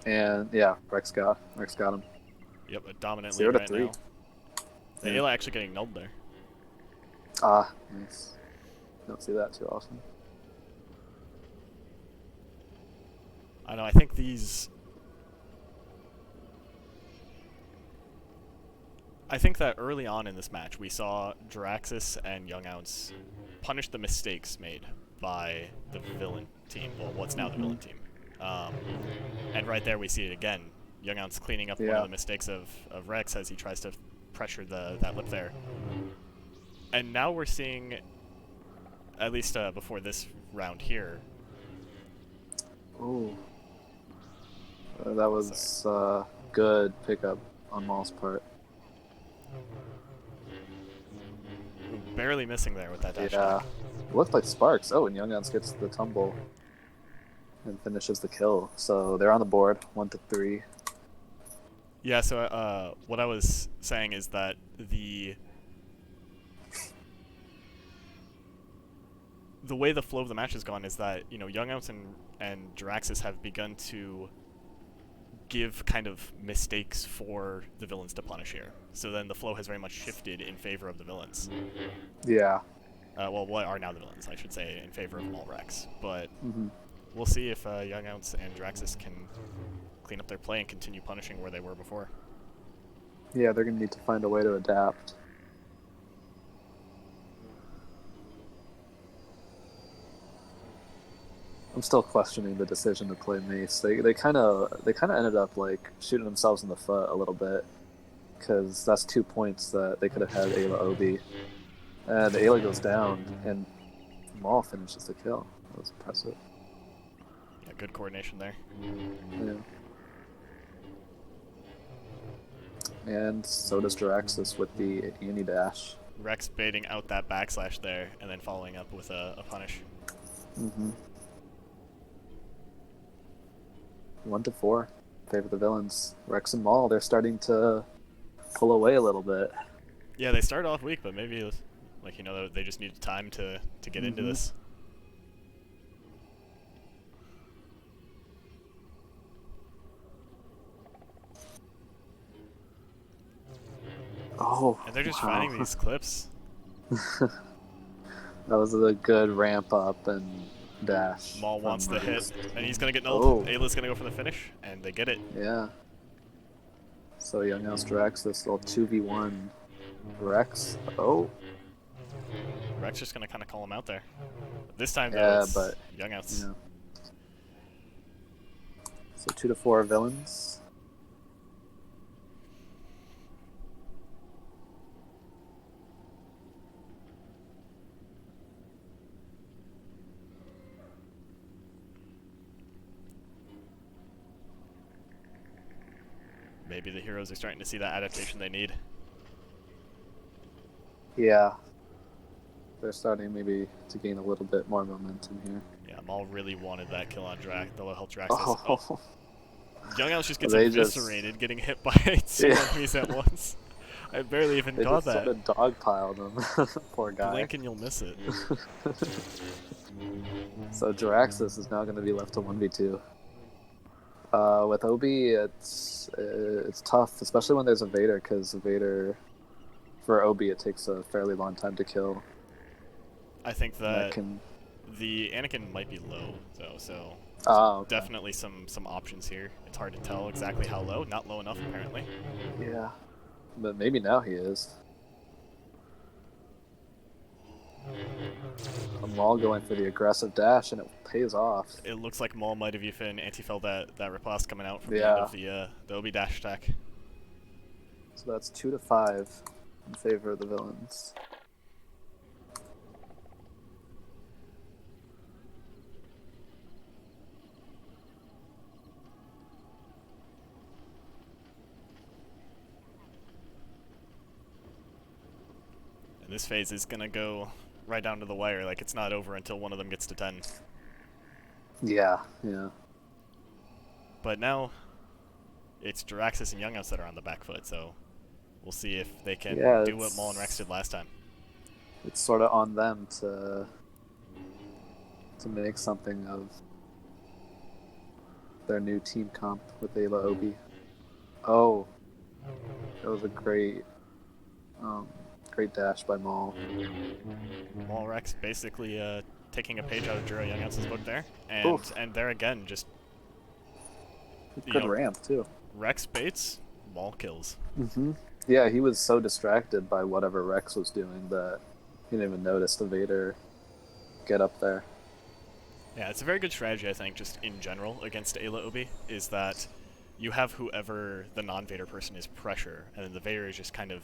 S2: and yeah, Rex got him.
S1: Yep, a dominant lead right
S2: 0-3.
S1: now. The Ayla actually getting nulled there.
S2: Ah, nice. Don't see that too often.
S1: I know, I think these... I think that early on in this match, we saw Jaraxxus and yOUNgOUNce punish the mistakes made by the villain team, well, what's now the villain team. And right there we see it again. yOUNgOUNce cleaning up one of the mistakes of Rex as he tries to pressure that lip there. And now we're seeing, at least before this round here...
S2: Ooh. That was good pickup on Maul's part.
S1: Barely missing there with that dash.
S2: Yeah. It looked like sparks. Oh, and yOUNgOUNce gets the tumble and finishes the kill. So they're on the board, 1-3.
S1: Yeah, so what I was saying is that the way the flow of the match has gone is that, you know, yOUNgOUNce and Jaraxxus have begun to give kind of mistakes for the villains to punish here. So then the flow has very much shifted in favor of the villains.
S2: Yeah.
S1: Well, what are now the villains, I should say, in favor of Maul-Rex. But
S2: Mm-hmm.
S1: we'll see if YOUNgOUNce and Jaraxxus can clean up their play and continue punishing where they were before.
S2: Yeah, they're gonna need to find a way to adapt. I'm still questioning the decision to play Mace. They kind of ended up like shooting themselves in the foot a little bit, because that's 2 points that they could have had Ayla Obi, and Ayla goes down and Maul finishes the kill. That was impressive.
S1: Yeah, good coordination there.
S2: Yeah. And so does Jaraxxus with the Unidash.
S1: Rex baiting out that backslash there and then following up with a punish.
S2: Mm-hmm. 1-4. Favor the villains. Rex and Maul, they're starting to pull away a little bit.
S1: Yeah, they started off weak, but maybe, like, they just needed time to get into this.
S2: Oh,
S1: and they're just
S2: wow.
S1: finding these clips.
S2: That was a good ramp up and dash.
S1: Maul wants the hit, and he's going to get
S2: Oh.
S1: nulled. Ayla's going to go for the finish, and they get it.
S2: Yeah. So YOUNgOUNce Jaraxxus, little 2v1. Rex. Oh.
S1: Rex just going to kind of call him out there. This time, though,
S2: Yeah,
S1: it's
S2: but
S1: YOUNgOUNce.
S2: Yeah. So 2-4 villains.
S1: Maybe the heroes are starting to see that adaptation they need.
S2: Yeah. They're starting maybe to gain a little bit more momentum here.
S1: Yeah, Maul really wanted that kill on the low health Jaraxxus.
S2: Oh.
S1: YOUNgOUNce just gets
S2: They
S1: eviscerated, getting hit by two enemies at once. I barely even got that.
S2: They just sort of dogpiled him. Poor guy.
S1: Blink and you'll miss it.
S2: So Jaraxxus is now going to be left to 1v2. With Obi, it's tough, especially when there's a Vader, because Vader, for Obi, it takes a fairly long time to kill.
S1: I think that the Anakin might be low, though, so
S2: okay.
S1: Definitely some options here. It's hard to tell exactly how low. Not low enough, apparently.
S2: Yeah, but maybe now he is. Maul going for the aggressive dash, and it pays off.
S1: It looks like Maul might have even anti-felled that riposte coming out from the end of the Obi dash attack.
S2: So that's 2-5 in favor of the villains.
S1: And this phase is gonna go right down to the wire. Like, it's not over until one of them gets to 10.
S2: Yeah, yeah.
S1: But now it's Jaraxxus and YOUNgOUNce that are on the back foot, so we'll see if they can do what Maul and Rex did last time.
S2: It's sort of on them to make something of their new team comp with Ayla Obi. Oh, that was a great dash by Maul.
S1: Maul-Rex basically taking a page out of YOUNgOUNce's book there, and there again, just
S2: good ramp too.
S1: Rex baits, Maul kills.
S2: Yeah, he was so distracted by whatever Rex was doing that he didn't even notice the Vader get up there.
S1: Yeah, it's a very good strategy, I think, just in general against Ayla Obi, is that you have whoever the non-Vader person is pressure, and then the Vader is just kind of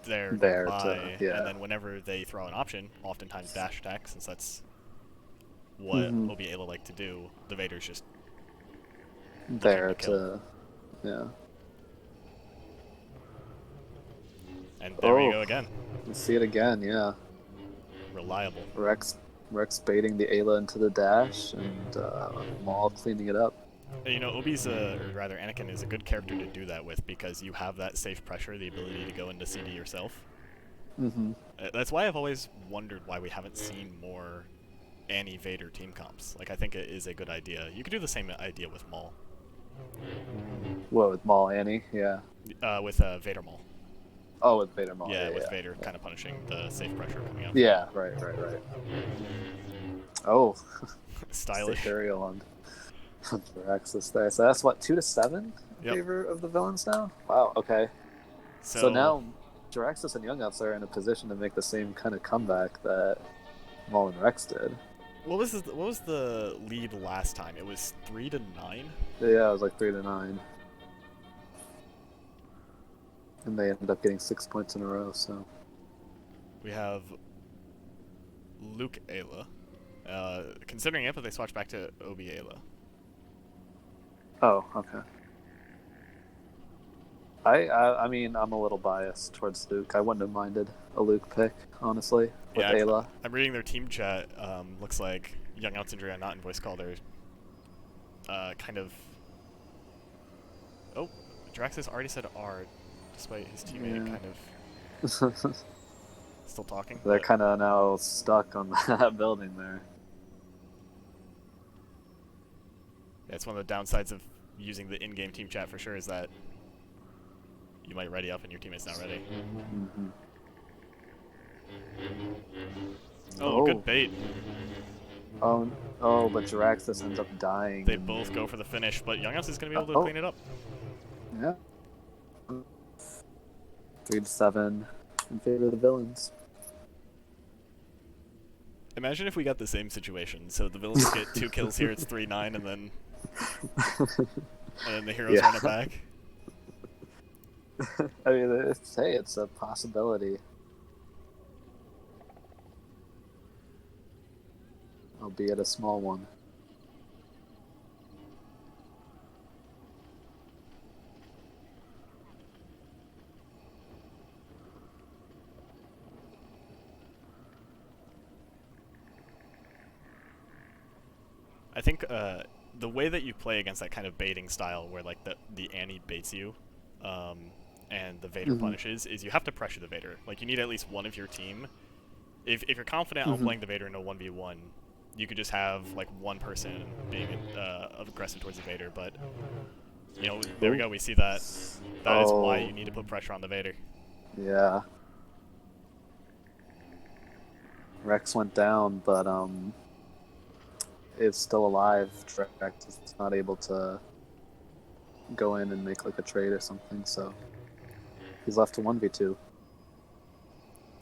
S1: there nearby, and then whenever they throw an option, oftentimes dash attack, since that's what Obi Ayla like to do, the Vader's just
S2: there to
S1: And there we go again.
S2: You see it again, yeah.
S1: Reliable.
S2: Rex baiting the Ayla into the dash, and Maul cleaning it up.
S1: You know, Obi's, or rather Anakin, is a good character to do that with, because you have that safe pressure, the ability to go into CD yourself. That's why I've always wondered why we haven't seen more anti-Vader team comps. Like, I think it is a good idea. You could do the same idea with Maul.
S2: What, with Maul Annie? Yeah.
S1: With Vader Maul.
S2: Oh, with Vader Maul.
S1: Yeah,
S2: Yeah,
S1: with
S2: yeah.
S1: Vader kind of punishing the safe pressure coming out.
S2: Yeah, right. Oh,
S1: Stylish.
S2: Ethereal on Jaraxxus there. So that's what, 2-7 in
S1: Yep.
S2: favor of the villains now? Wow, okay. So now Jaraxxus and Young-Outs are in a position to make the same kind of comeback that Maul and Rex did.
S1: What was the lead last time? It was 3-9.
S2: Yeah, it was like 3-9. And they ended up getting 6 points in a row, so.
S1: We have Luke Ayla. Considering it, but they swatched back to Obi Ayla.
S2: Oh, okay. I mean, I'm a little biased towards Luke. I wouldn't have minded a Luke pick, honestly, with
S1: Yeah,
S2: Ayla.
S1: I'm reading their team chat. Looks like Young-Outs and Drea not in voice call. They're kind of... Oh, Jaraxxus already said R, despite his teammate kind of still talking.
S2: They're kind of now stuck on that building there.
S1: Yeah, it's one of the downsides of using the in-game team chat for sure, is that you might ready up and your teammate's not ready.
S2: Mm-hmm.
S1: Oh, good bait.
S2: Oh, but Jaraxxus ends up dying.
S1: They both go for the finish, but Young-Outs is going to be able to clean it up.
S2: Yeah. 3-7 in favor of the villains.
S1: Imagine if we got the same situation. So the villains get 2 kills here, it's 3-9, and then the heroes run it back.
S2: I mean, it's a possibility. Albeit a small one.
S1: I think the way that you play against that kind of baiting style, where like the Annie baits you, and the Vader punishes, is you have to pressure the Vader. Like you need at least one of your team. If you're confident on playing the Vader in a 1v1, you could just have like one person being aggressive towards the Vader. But you know, there we go. We see that. That is why you need to put pressure on the Vader.
S2: Yeah. Rex went down, but is still alive. Rex is not able to go in and make like a trade or something, so he's left to 1v2.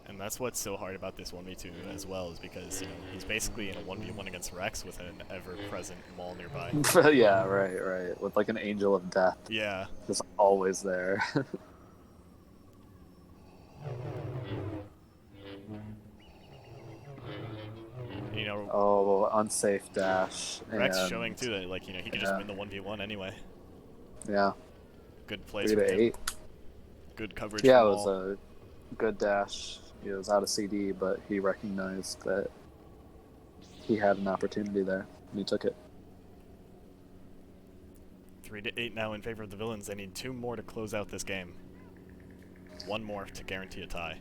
S1: And that's what's so hard about this 1v2 as well, is because, you know, he's basically in a 1v1 against Rex with an ever-present Maul nearby.
S2: Yeah, right. With like an angel of death.
S1: Yeah.
S2: Just always there.
S1: You know,
S2: unsafe dash.
S1: Rex showing too that, like, you know, he could just win the 1v1 anyway.
S2: Yeah.
S1: Good plays from him.
S2: 3-8.
S1: Good coverage.
S2: Yeah,
S1: from
S2: it was a good dash. He was out of CD, but he recognized that he had an opportunity there, and he took it.
S1: 3-8 now in favor of the villains. They need 2 more to close out this game. 1 more to guarantee a tie.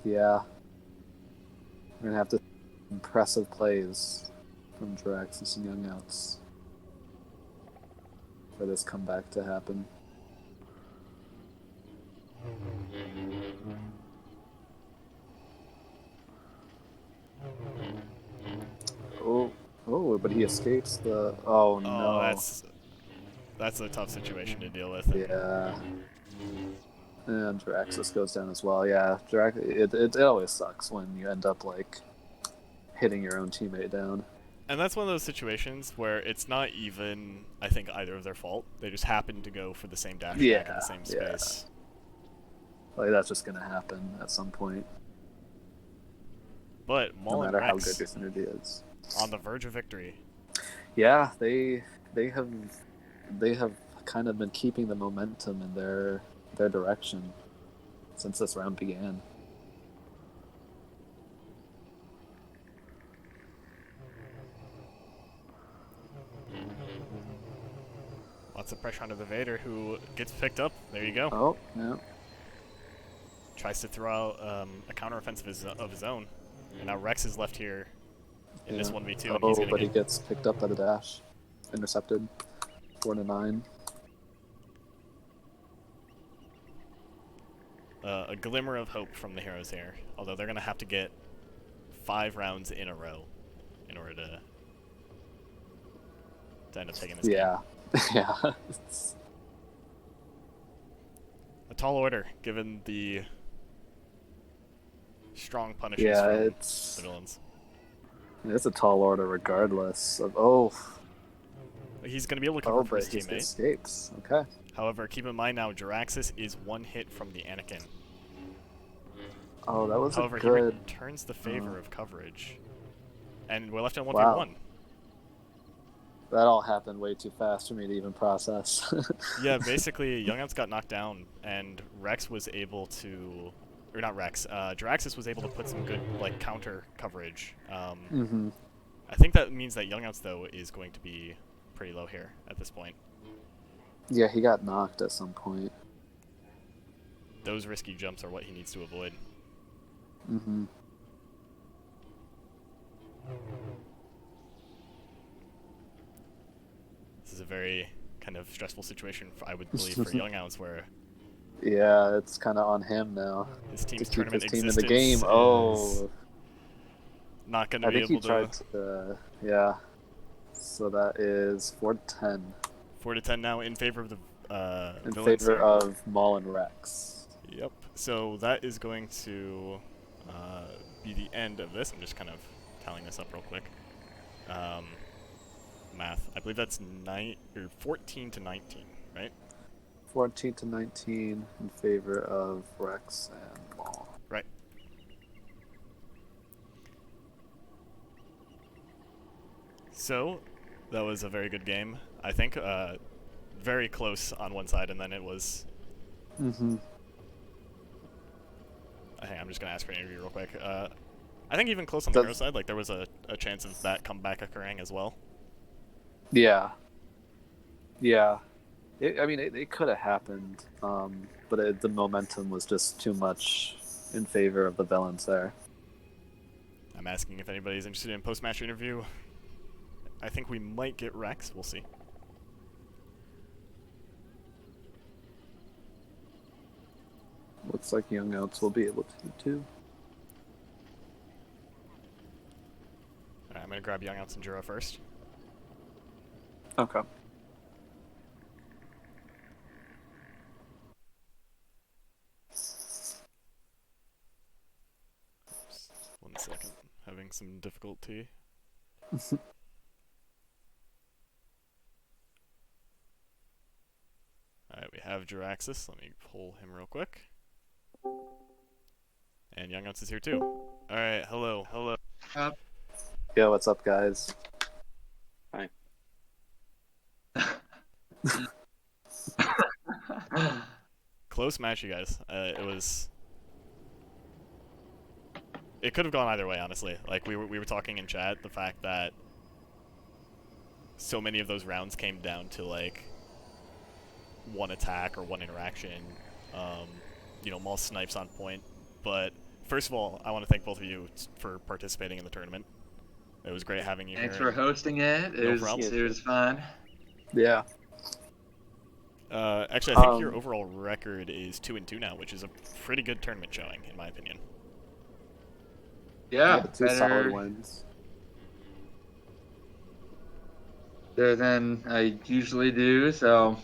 S2: Yeah. We're gonna have to impressive plays from Jaraxxus and Young-Outs for this comeback to happen. Oh, but he escapes the... Oh, no.
S1: That's a tough situation to deal with.
S2: Yeah. And Jaraxxus goes down as well. Yeah, it always sucks when you end up, like, hitting your own teammate down.
S1: And that's one of those situations where it's not even, I think, either of their fault. They just happen to go for the same dash back in the same space.
S2: Like, that's just going to happen at some point.
S1: But Maul
S2: no
S1: and
S2: matter
S1: Rex,
S2: how good your synergy is,
S1: on the verge of victory.
S2: Yeah, they have kind of been keeping the momentum in their direction since this round began.
S1: Lots of pressure onto the Vader, who gets picked up. There you go.
S2: Oh, yeah.
S1: Tries to throw out a counteroffensive of his own. And now Rex is left here in this 1v2.
S2: Oh, but he gets picked up by the dash. Intercepted. 4-9.
S1: A glimmer of hope from the heroes here, although they're going to have to get 5 rounds in a row in order to end up taking this game.
S2: Yeah.
S1: A tall order, given the strong punishes
S2: Yeah,
S1: from
S2: it's
S1: the villains.
S2: It's a tall order regardless of
S1: He's going to be able to cover for
S2: but
S1: his
S2: he
S1: teammate.
S2: escapes. Okay.
S1: However, keep in mind now, Jaraxxus is 1 hit from the Anakin.
S2: Oh, that was
S1: However,
S2: a good...
S1: he returns the favor of coverage. And we're left on 1v1.
S2: Wow. That all happened way too fast for me to even process.
S1: Yeah, basically, YOUNgOUNce got knocked down, and Rex was able to... Or not Rex, Jaraxxus was able to put some good, like, counter coverage.
S2: Mm-hmm.
S1: I think that means that YOUNgOUNce, though, is going to be pretty low here at this point.
S2: Yeah, he got knocked at some point.
S1: Those risky jumps are what he needs to avoid.
S2: Mm-hmm.
S1: This is a very kind of stressful situation, I would believe, for YOUNgOUNce, where
S2: Yeah, it's kind of on him now.
S1: his team's
S2: to keep
S1: tournament
S2: his team in
S1: existence
S2: the game.
S1: is
S2: Oh,
S1: not going to
S2: I
S1: be
S2: think he
S1: able
S2: tried
S1: to...
S2: to. Yeah. So that is 4-10
S1: 4-10 now in favor of the
S2: in
S1: villains
S2: favor
S1: here.
S2: of Maul-Rex.
S1: Yep. So that is going to be the end of this. I'm just kind of tallying this up real quick. Math. I believe that's 14 to 19, right?
S2: 14 to 19 in favor of Rex and Maul.
S1: Right. So that was a very good game. I think very close on one side, and then it was...
S2: Mm-hmm.
S1: Hang on, I'm just going to ask for an interview real quick. I think even close on the hero side, like there was a chance of that comeback occurring as well.
S2: Yeah. Yeah. It could have happened, but the momentum was just too much in favor of the villains there.
S1: I'm asking if anybody's interested in post-match interview. I think we might get Rex. We'll see.
S2: Looks like YOUNgOUNce will be able to too.
S1: Alright, I'm going to grab YOUNgOUNce and Juro first.
S2: Okay.
S1: Oops. 1 second. Having some difficulty. Alright, we have Jaraxxus. Let me pull him real quick. And YOUNgOUNce is here too. Alright, hello.
S2: Yo, what's up, guys?
S3: Hi.
S1: Close match, you guys. It was... It could have gone either way, honestly. Like, we were talking in chat, the fact that so many of those rounds came down to, like, one attack or one interaction. You know, Maul snipes on point. But, first of all, I want to thank both of you for participating in the tournament. It was great having you
S4: Thanks
S1: here.
S4: for hosting it. It was fun.
S2: Yeah.
S1: Actually, I think your overall record is 2-2 now, which is a pretty good tournament showing, in my opinion.
S4: Yeah,
S2: two solid wins.
S4: Better than I usually do, so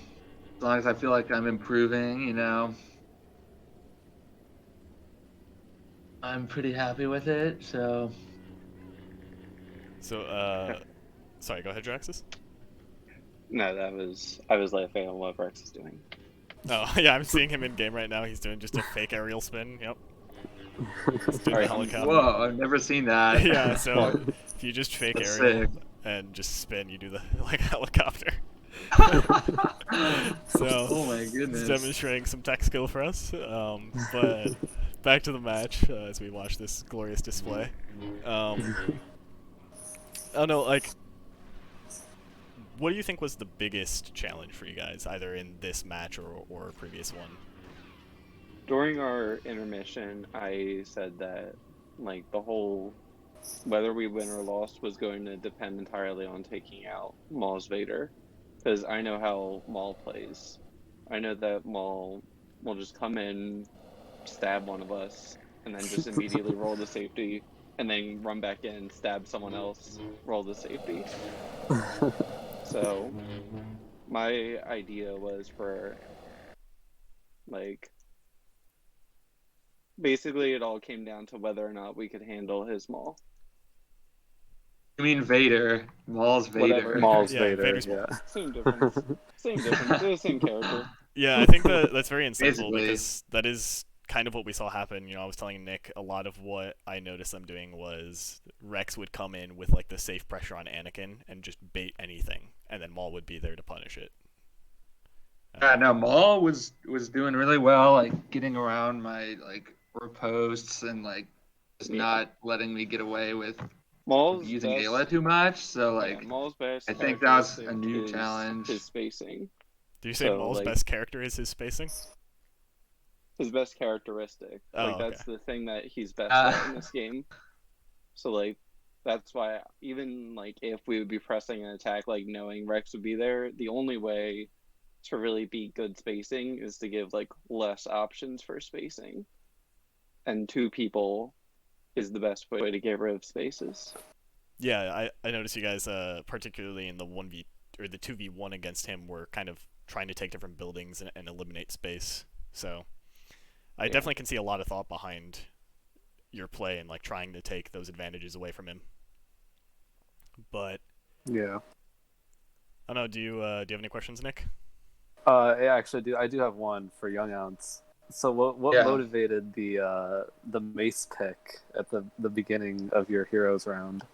S4: as long as I feel like I'm improving, you know, I'm pretty happy with it, so...
S1: So, sorry, go ahead, Jaraxxus.
S3: No, I was laughing at what Rex is doing.
S1: Oh, yeah, I'm seeing him in game right now. He's doing just a fake aerial spin. Yep. He's doing the helicopter.
S4: Whoa, I've never seen that.
S1: Yeah, so if you just fake
S4: That's
S1: aerial
S4: sick.
S1: and just spin, you do the like helicopter. So,
S4: oh my goodness.
S1: He's demonstrating some tech skill for us. But back to the match as we watch this glorious display. Oh no, like, what do you think was the biggest challenge for you guys, either in this match or a previous one?
S3: During our intermission, I said that, like, the whole, whether we win or lost was going to depend entirely on taking out Maul's Vader. because I know how Maul plays. I know that Maul will just come in, stab one of us, and then just immediately roll the safety, and then run back in, stab someone else, roll the safety. So my idea was for, like, basically it all came down to whether or not we could handle his Maul.
S4: You mean Vader? Maul's Vader.
S3: Whatever.
S2: Maul's
S1: Yeah,
S2: Vader,
S1: Vader's Maul.
S2: yeah.
S3: Same difference. Same difference. They're the same character.
S1: Yeah, I think that's very insightful
S4: Basically.
S1: because that is kind of what we saw happen. You know, I was telling Nick a lot of what I noticed them doing was Rex would come in with like the safe pressure on Anakin and just bait anything, and then Maul would be there to punish it.
S4: No, Maul was doing really well, like getting around my like riposts and like just not letting me get away with
S3: Maul's
S4: using
S3: best,
S4: Ayla too much. So like,
S3: Maul's best
S4: I think that was a
S3: characteristic
S4: new
S3: is
S4: challenge.
S3: His spacing.
S1: Do you say
S3: So,
S1: Maul's
S3: like-
S1: best character is his spacing?
S3: His best characteristic.
S1: Oh,
S3: Like,
S1: okay.
S3: that's the thing that he's best at in this game. So, like, that's why even, like, if we would be pressing an attack, like, knowing Rex would be there, the only way to really be good spacing is to give, like, less options for spacing. And 2 people is the best way to get rid of spaces.
S1: Yeah, I noticed you guys, particularly in the 1v or the 2v1 against him, were kind of trying to take different buildings and eliminate space. So I definitely can see a lot of thought behind your play and like trying to take those advantages away from him. But
S2: Yeah.
S1: I don't know. Do you have any questions, Nick?
S2: Yeah, actually, I do have one for SADD. So what
S4: Yeah.
S2: motivated the mace pick at the beginning of your heroes round?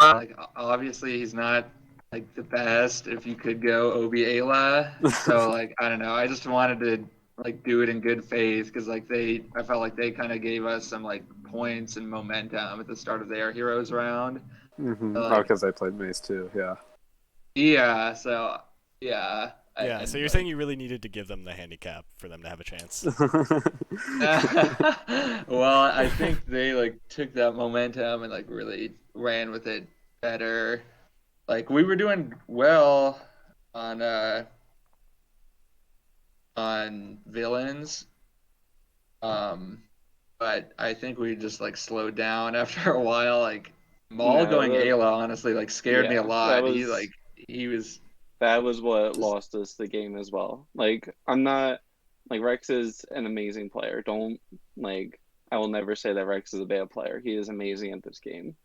S4: Like obviously he's not like the best. If you could go Obi Ayla, so like I don't know. I just wanted to like do it in good faith because like I felt like they kind of gave us some like points and momentum at the start of their heroes round.
S2: Mm-hmm.
S4: Like-
S2: because I played mace too. Yeah.
S4: Yeah. So yeah.
S1: Yeah. So you're saying you really needed to give them the handicap for them to have a chance.
S4: Well, I think they like took that momentum and like really ran with it better. Like we were doing well on villains, but I think we just like slowed down after a while. Like Maul
S3: No,
S4: going
S3: that-
S4: Ayla honestly like scared me a
S3: Yeah,
S4: lot.
S3: that
S4: He was
S3: That was what
S4: Just-
S3: lost us the game as well. Like, I'm not, like, Rex is an amazing player. Don't, like, I will never say that Rex is a bad player. He is amazing at this game.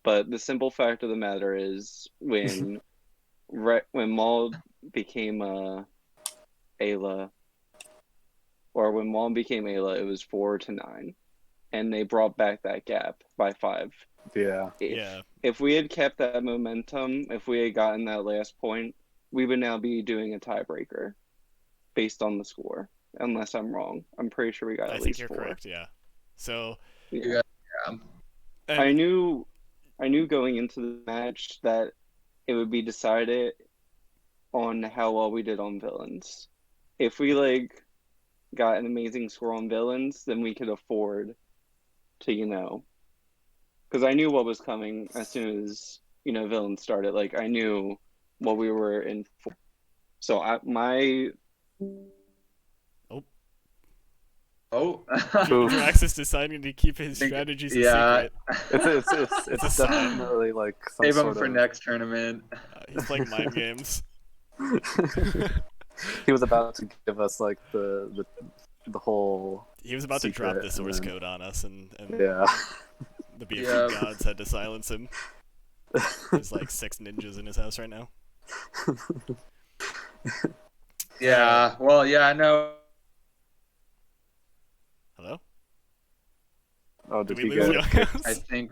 S3: But the simple fact of the matter is when when Maul became Ayla, or when Maul became Ayla, it was 4-9. And they brought back that gap by 5.
S2: Yeah.
S3: If we had kept that momentum, if we had gotten that last point, we would now be doing a tiebreaker based on the score. Unless I'm wrong. I'm pretty sure we got
S1: I
S3: at
S1: think
S3: least
S1: you're
S3: 4.
S1: correct. Yeah. So
S3: Yeah.
S1: and-
S3: I knew going into the match that it would be decided on how well we did on villains. If we like got an amazing score on villains, then we could afford to, because I knew what was coming as soon as villains started. Like I knew what we were in for. So
S4: oh
S1: Jaraxxus deciding to keep his
S4: Think-
S1: strategies
S4: yeah.
S1: a
S2: It's
S1: a sign.
S2: definitely like some
S4: Save him
S2: sort
S4: for
S2: of.
S4: next tournament.
S1: secret. He's playing mind games.
S2: He was about to give us like the whole.
S1: He was about to drop
S2: Secret,
S1: the source
S2: and then-
S1: code on us, and
S2: Yeah.
S1: the BFG
S4: Yeah.
S1: gods had to silence him. There's like 6 ninjas in his house right now.
S4: Yeah. Well, yeah. No.
S1: Hello?
S2: Oh,
S1: Did
S2: did
S1: we
S2: he
S1: lose
S2: get?
S1: you?
S4: I think.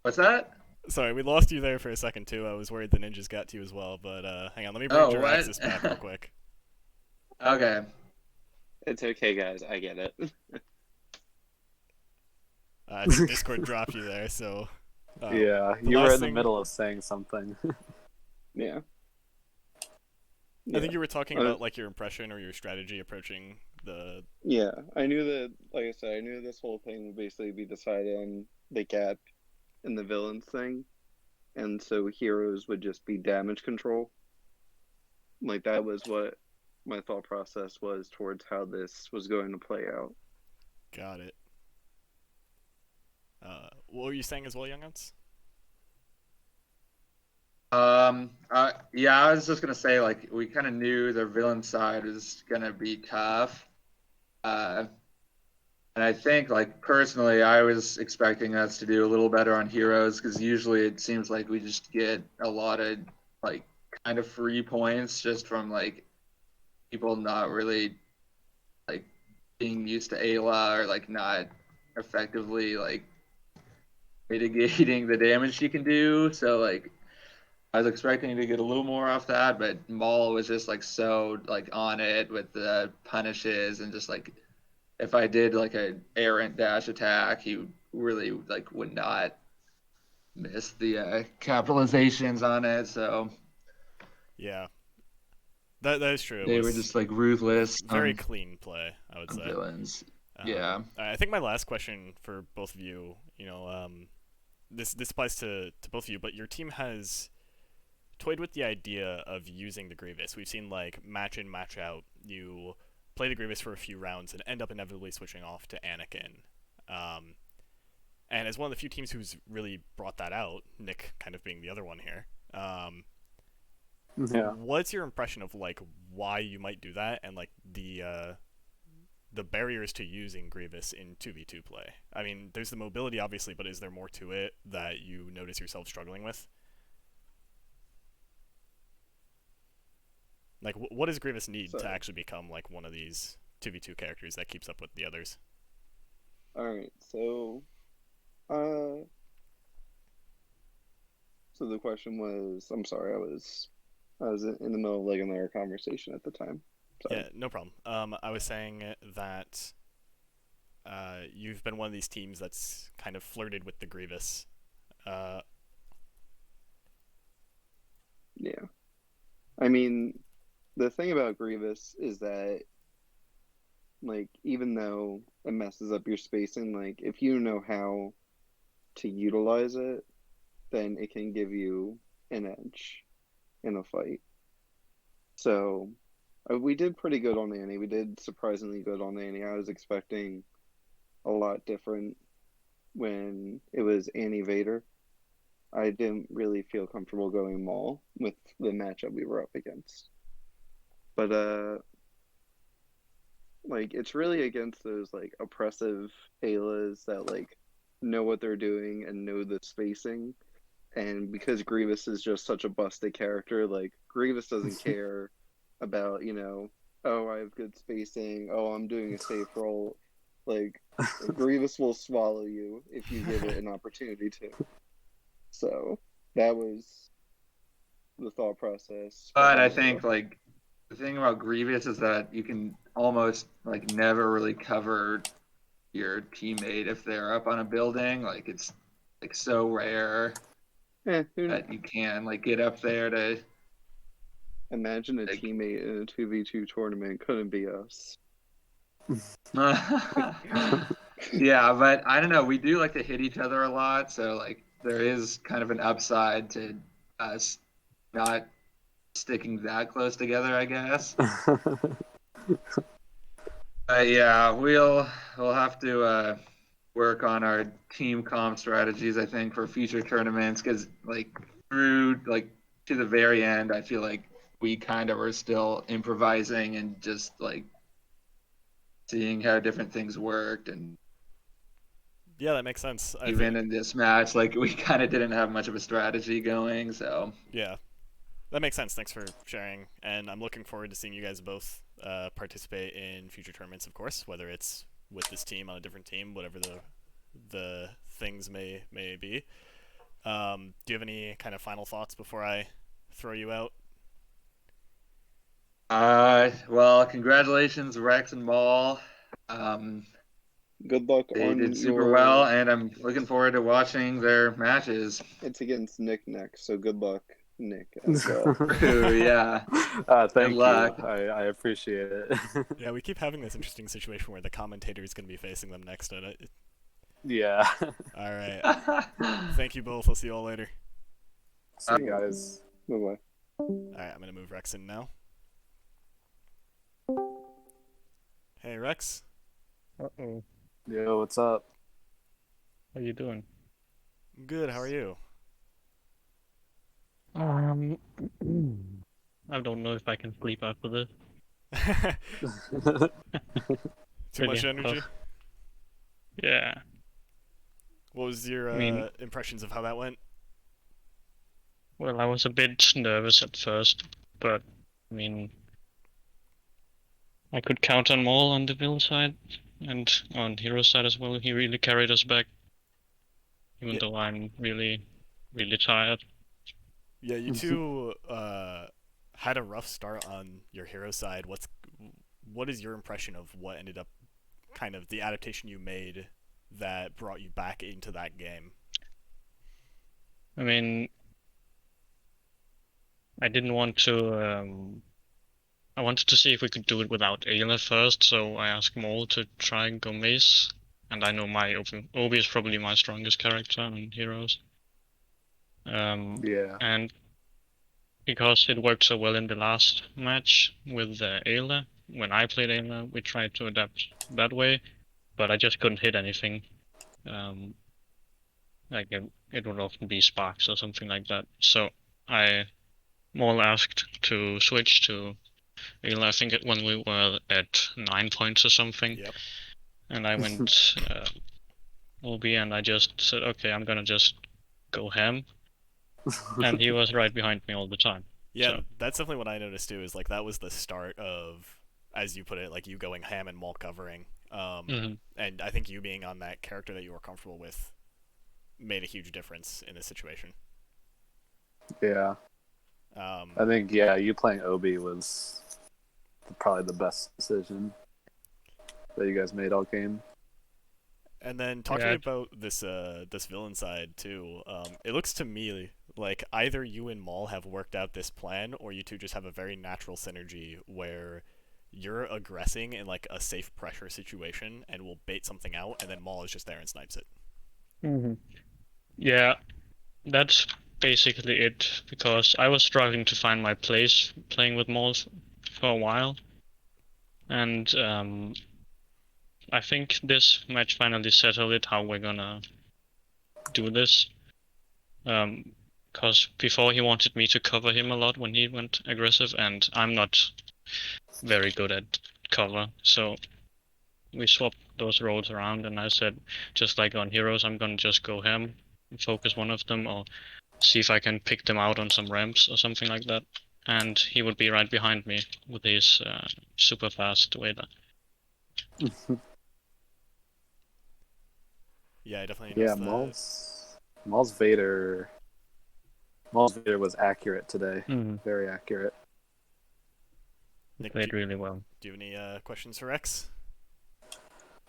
S4: What's that?
S1: Sorry, we lost you there for a second too. I was worried the ninjas got to you as well, but hang on, let me bring
S4: Oh,
S1: Jaraxxus
S4: what?
S1: back real quick.
S4: Okay.
S3: it's okay, guys. I get it.
S1: I think Discord dropped you there, so.
S2: Yeah,
S1: the
S2: you were
S1: last
S2: in the
S1: thing-
S2: middle of saying something.
S3: Yeah.
S1: I think you were talking
S3: Uh,
S1: about like your impression or your strategy approaching the.
S3: Yeah, I knew that. Like I said, I knew this whole thing would basically be decided on the gap in the villains thing, and so heroes would just be damage control. Like that was what my thought process was towards how this was going to play out.
S1: Got it. What were you saying as well, Young'uns?
S4: Yeah, I was just gonna say, like, we kind of knew the villain side was gonna be tough. And I think, like, personally, I was expecting us to do a little better on heroes, because usually it seems like we just get a lot of, like, kind of free points just from, like, people not really, like, being used to Ayla, or, like, not effectively, like, mitigating the damage she can do. So, like, I was expecting to get a little more off that, but Maul was just, like, so, like, on it with the punishes, and just, like, if I did, like, a errant dash attack, he really, like, would not miss the capitalizations on it. So
S1: Yeah, that is true. It
S4: they were
S1: was
S4: just, like, ruthless
S1: very
S4: on
S1: clean play, I would say.
S4: villains. Yeah.
S1: I think my last question for both of you, this applies to both of you, but your team has toyed with the idea of using the Grievous. We've seen, like, match in, match out. You play the Grievous for a few rounds and end up inevitably switching off to Anakin. And as one of the few teams who's really brought that out, Nick kind of being the other one here,
S2: Yeah.
S1: what's your impression of, like, why you might do that, and, like, the barriers to using Grievous in 2v2 play? I mean, there's the mobility, obviously, but is there more to it that you notice yourself struggling with? Like, what does Grievous need to actually become, like, one of these 2v2 characters that keeps up with the others?
S3: Alright, so the question was, I'm sorry, I was in the middle of, like, another conversation at the time. Sorry.
S1: Yeah, no problem. I was saying that you've been one of these teams that's kind of flirted with the Grievous.
S3: Yeah. I mean, the thing about Grievous is that, like, even though it messes up your spacing, like, if you know how to utilize it, then it can give you an edge in a fight. So, we did pretty good on Annie. We did surprisingly good on Annie. I was expecting a lot different when it was Annie Vader. I didn't really feel comfortable going Maul with the matchup we were up against. But, like, it's really against those, like, oppressive Aylas that, like, know what they're doing and know the spacing. And because Grievous is just such a busted character, like, Grievous doesn't care about, oh, I have good spacing, oh, I'm doing a safe roll. Like, Grievous will swallow you if you give it an opportunity to. So, that was the thought process.
S4: But I think, like, the thing about Grievous is that you can almost, like, never really cover your teammate if they're up on a building. Like, it's, like, so rare that you can, like, get up there to...
S3: Imagine a teammate in a 2v2 tournament couldn't be us.
S4: Yeah, but I don't know. We do like to hit each other a lot, so, like, there is kind of an upside to us not sticking that close together, I guess. Yeah, we'll have to work on our team comp strategies, I think, for future tournaments, because, like, through, like, to the very end, I feel like we kind of are still improvising and just, like, seeing how different things worked. And
S1: yeah, that makes sense.
S4: Even in this match, like, we kind of didn't have much of a strategy going, so...
S1: Yeah, that makes sense. Thanks for sharing, and I'm looking forward to seeing you guys both participate in future tournaments, of course, whether it's with this team, on a different team, whatever the things may be. Do you have any kind of final thoughts before I throw you out?
S4: Well, congratulations, Rex and Maul.
S3: Good luck
S4: They
S3: on
S4: did super well, and I'm looking forward to watching their matches.
S3: It's against Nick next, so good luck, Nick, as well.
S4: Yeah.
S2: Thank
S4: Good luck.
S2: you. I appreciate it.
S1: Yeah, we keep having this interesting situation where the commentator is going to be facing them next, and
S2: Yeah.
S1: All right. Thank you both. I'll see you all later.
S2: See you guys.
S3: Bye-bye.
S1: All right, I'm gonna move Rex in now. Hey, Rex.
S5: Uh-oh.
S2: Yo, what's up?
S5: How you doing?
S1: Good. How are you?
S5: Um, I don't know if I can sleep after this.
S1: Too
S5: Really
S1: much energy?
S5: tough. Yeah.
S1: What was your
S5: I mean-
S1: impressions of how that went?
S5: Well, I was a bit nervous at first, but I mean, I could count on Maul on the villain side and on hero side as well. He really carried us back, even
S1: Yeah.
S5: though I'm really, really tired.
S1: Yeah, you two had a rough start on your hero side. What is your impression of what ended up kind of the adaptation you made that brought you back into that game?
S5: I mean, I didn't want to. I wanted to see if we could do it without Ayla first, so I asked Maul to try and go Mace. And I know my Obi is probably my strongest character in Heroes.
S2: Yeah.
S5: And because it worked so well in the last match with Ayla, when I played Ayla, we tried to adapt that way, but I just couldn't hit anything. Like it would often be sparks or something like that. So Maul asked to switch to Ayla, I think when we were at 9 points or something.
S1: Yep.
S5: And I went Obi and I just said, okay, I'm gonna just go ham. And he was right behind me all the time.
S1: Yeah,
S5: So.
S1: That's definitely what I noticed too. Is like that was the start of, as you put it, like you going ham and Maul covering. And I think you being on that character that you were comfortable with made a huge difference in this situation.
S2: Yeah. I think you playing Obi was probably the best decision that you guys made all game.
S1: And then talk to me about this this villain side too. It looks to me like either you and Maul have worked out this plan, or you two just have a very natural synergy where you're aggressing in like a safe pressure situation and will bait something out, and then Maul is just there and snipes it.
S5: Yeah, that's basically it, because I was struggling to find my place playing with Maul for a while. And I think this match finally settled it, how we're gonna do this. Because before he wanted me to cover him a lot when he went aggressive, and I'm not very good at cover, so we swapped those roles around, and I said, just like on Heroes, I'm gonna just go ham and focus one of them, or see if I can pick them out on some ramps or something like that. And he would be right behind me with his super fast Vader.
S1: Yeah, I definitely noticed that.
S2: Maul's Vader was accurate today. Very accurate.
S1: Nick,
S5: Played really well.
S1: Do you have any questions for Rex?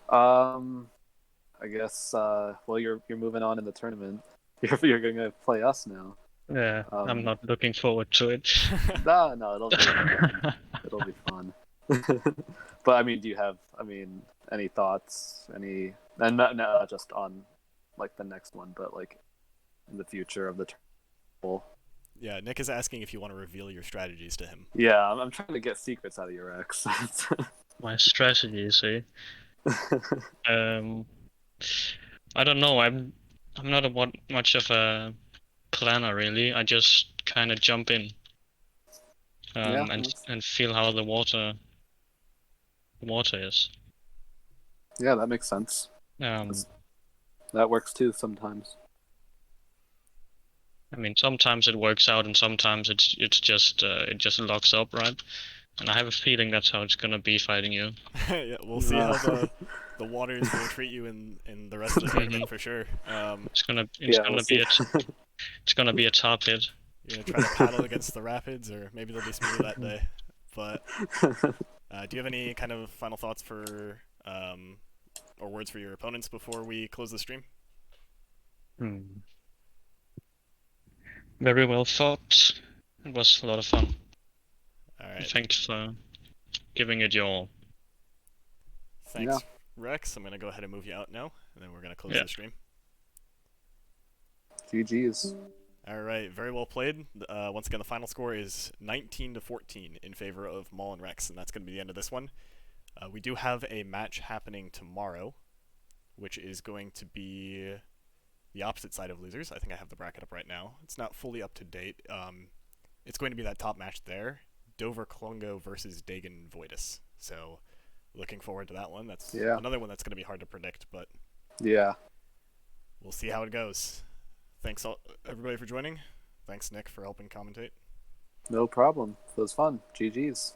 S2: I guess well, you're moving on in the tournament. You're gonna play us now.
S5: Yeah, I'm not looking forward to it.
S2: No, it'll be fun. It'll be fun. But I mean, do you have any thoughts? And not just on like the next one, but like in the future of the tournament?
S1: Yeah, Nick is asking if you want to reveal your strategies to him.
S2: Yeah, I'm trying to get secrets out of your ex.
S5: My strategy, you see. I don't know. I'm not much of a planner really. I just kind of jump in and feel how the water is.
S2: Yeah, that makes sense. That works too sometimes.
S5: I mean, sometimes it works out, and sometimes it just locks up, right? And I have a feeling that's how it's gonna be fighting you.
S1: Yeah, we'll see how the waters will treat you in the rest of the tournament for sure.
S5: It's gonna be a top hit.
S1: You're gonna try to paddle against the rapids, or maybe they'll be smooth that day. But do you have any kind of final thoughts for or words for your opponents before we close the stream?
S5: Very well thought. It was a lot of fun.
S1: All right.
S5: Thanks for giving it your all.
S1: Thanks.
S2: Yeah.
S1: Rex. I'm going to go ahead and move you out now, and then we're going to close
S5: Yeah.
S1: the stream.
S2: GG's.
S1: All right, very well played. Once again, the final score is 19-14 in favor of Maul-Rex, and that's going to be the end of this one. We do have a match happening tomorrow, which is going to be the opposite side of losers. I think I have the bracket up right now. It's not fully up to date. It's going to be that top match there, Dover Klongo versus Dagon Voidus. So, looking forward to that one. That's another one that's going to be hard to predict, but
S2: Yeah.
S1: we'll see how it goes. Thanks everybody for joining. Thanks, Nick, for helping commentate.
S2: No problem. It was fun. GG's.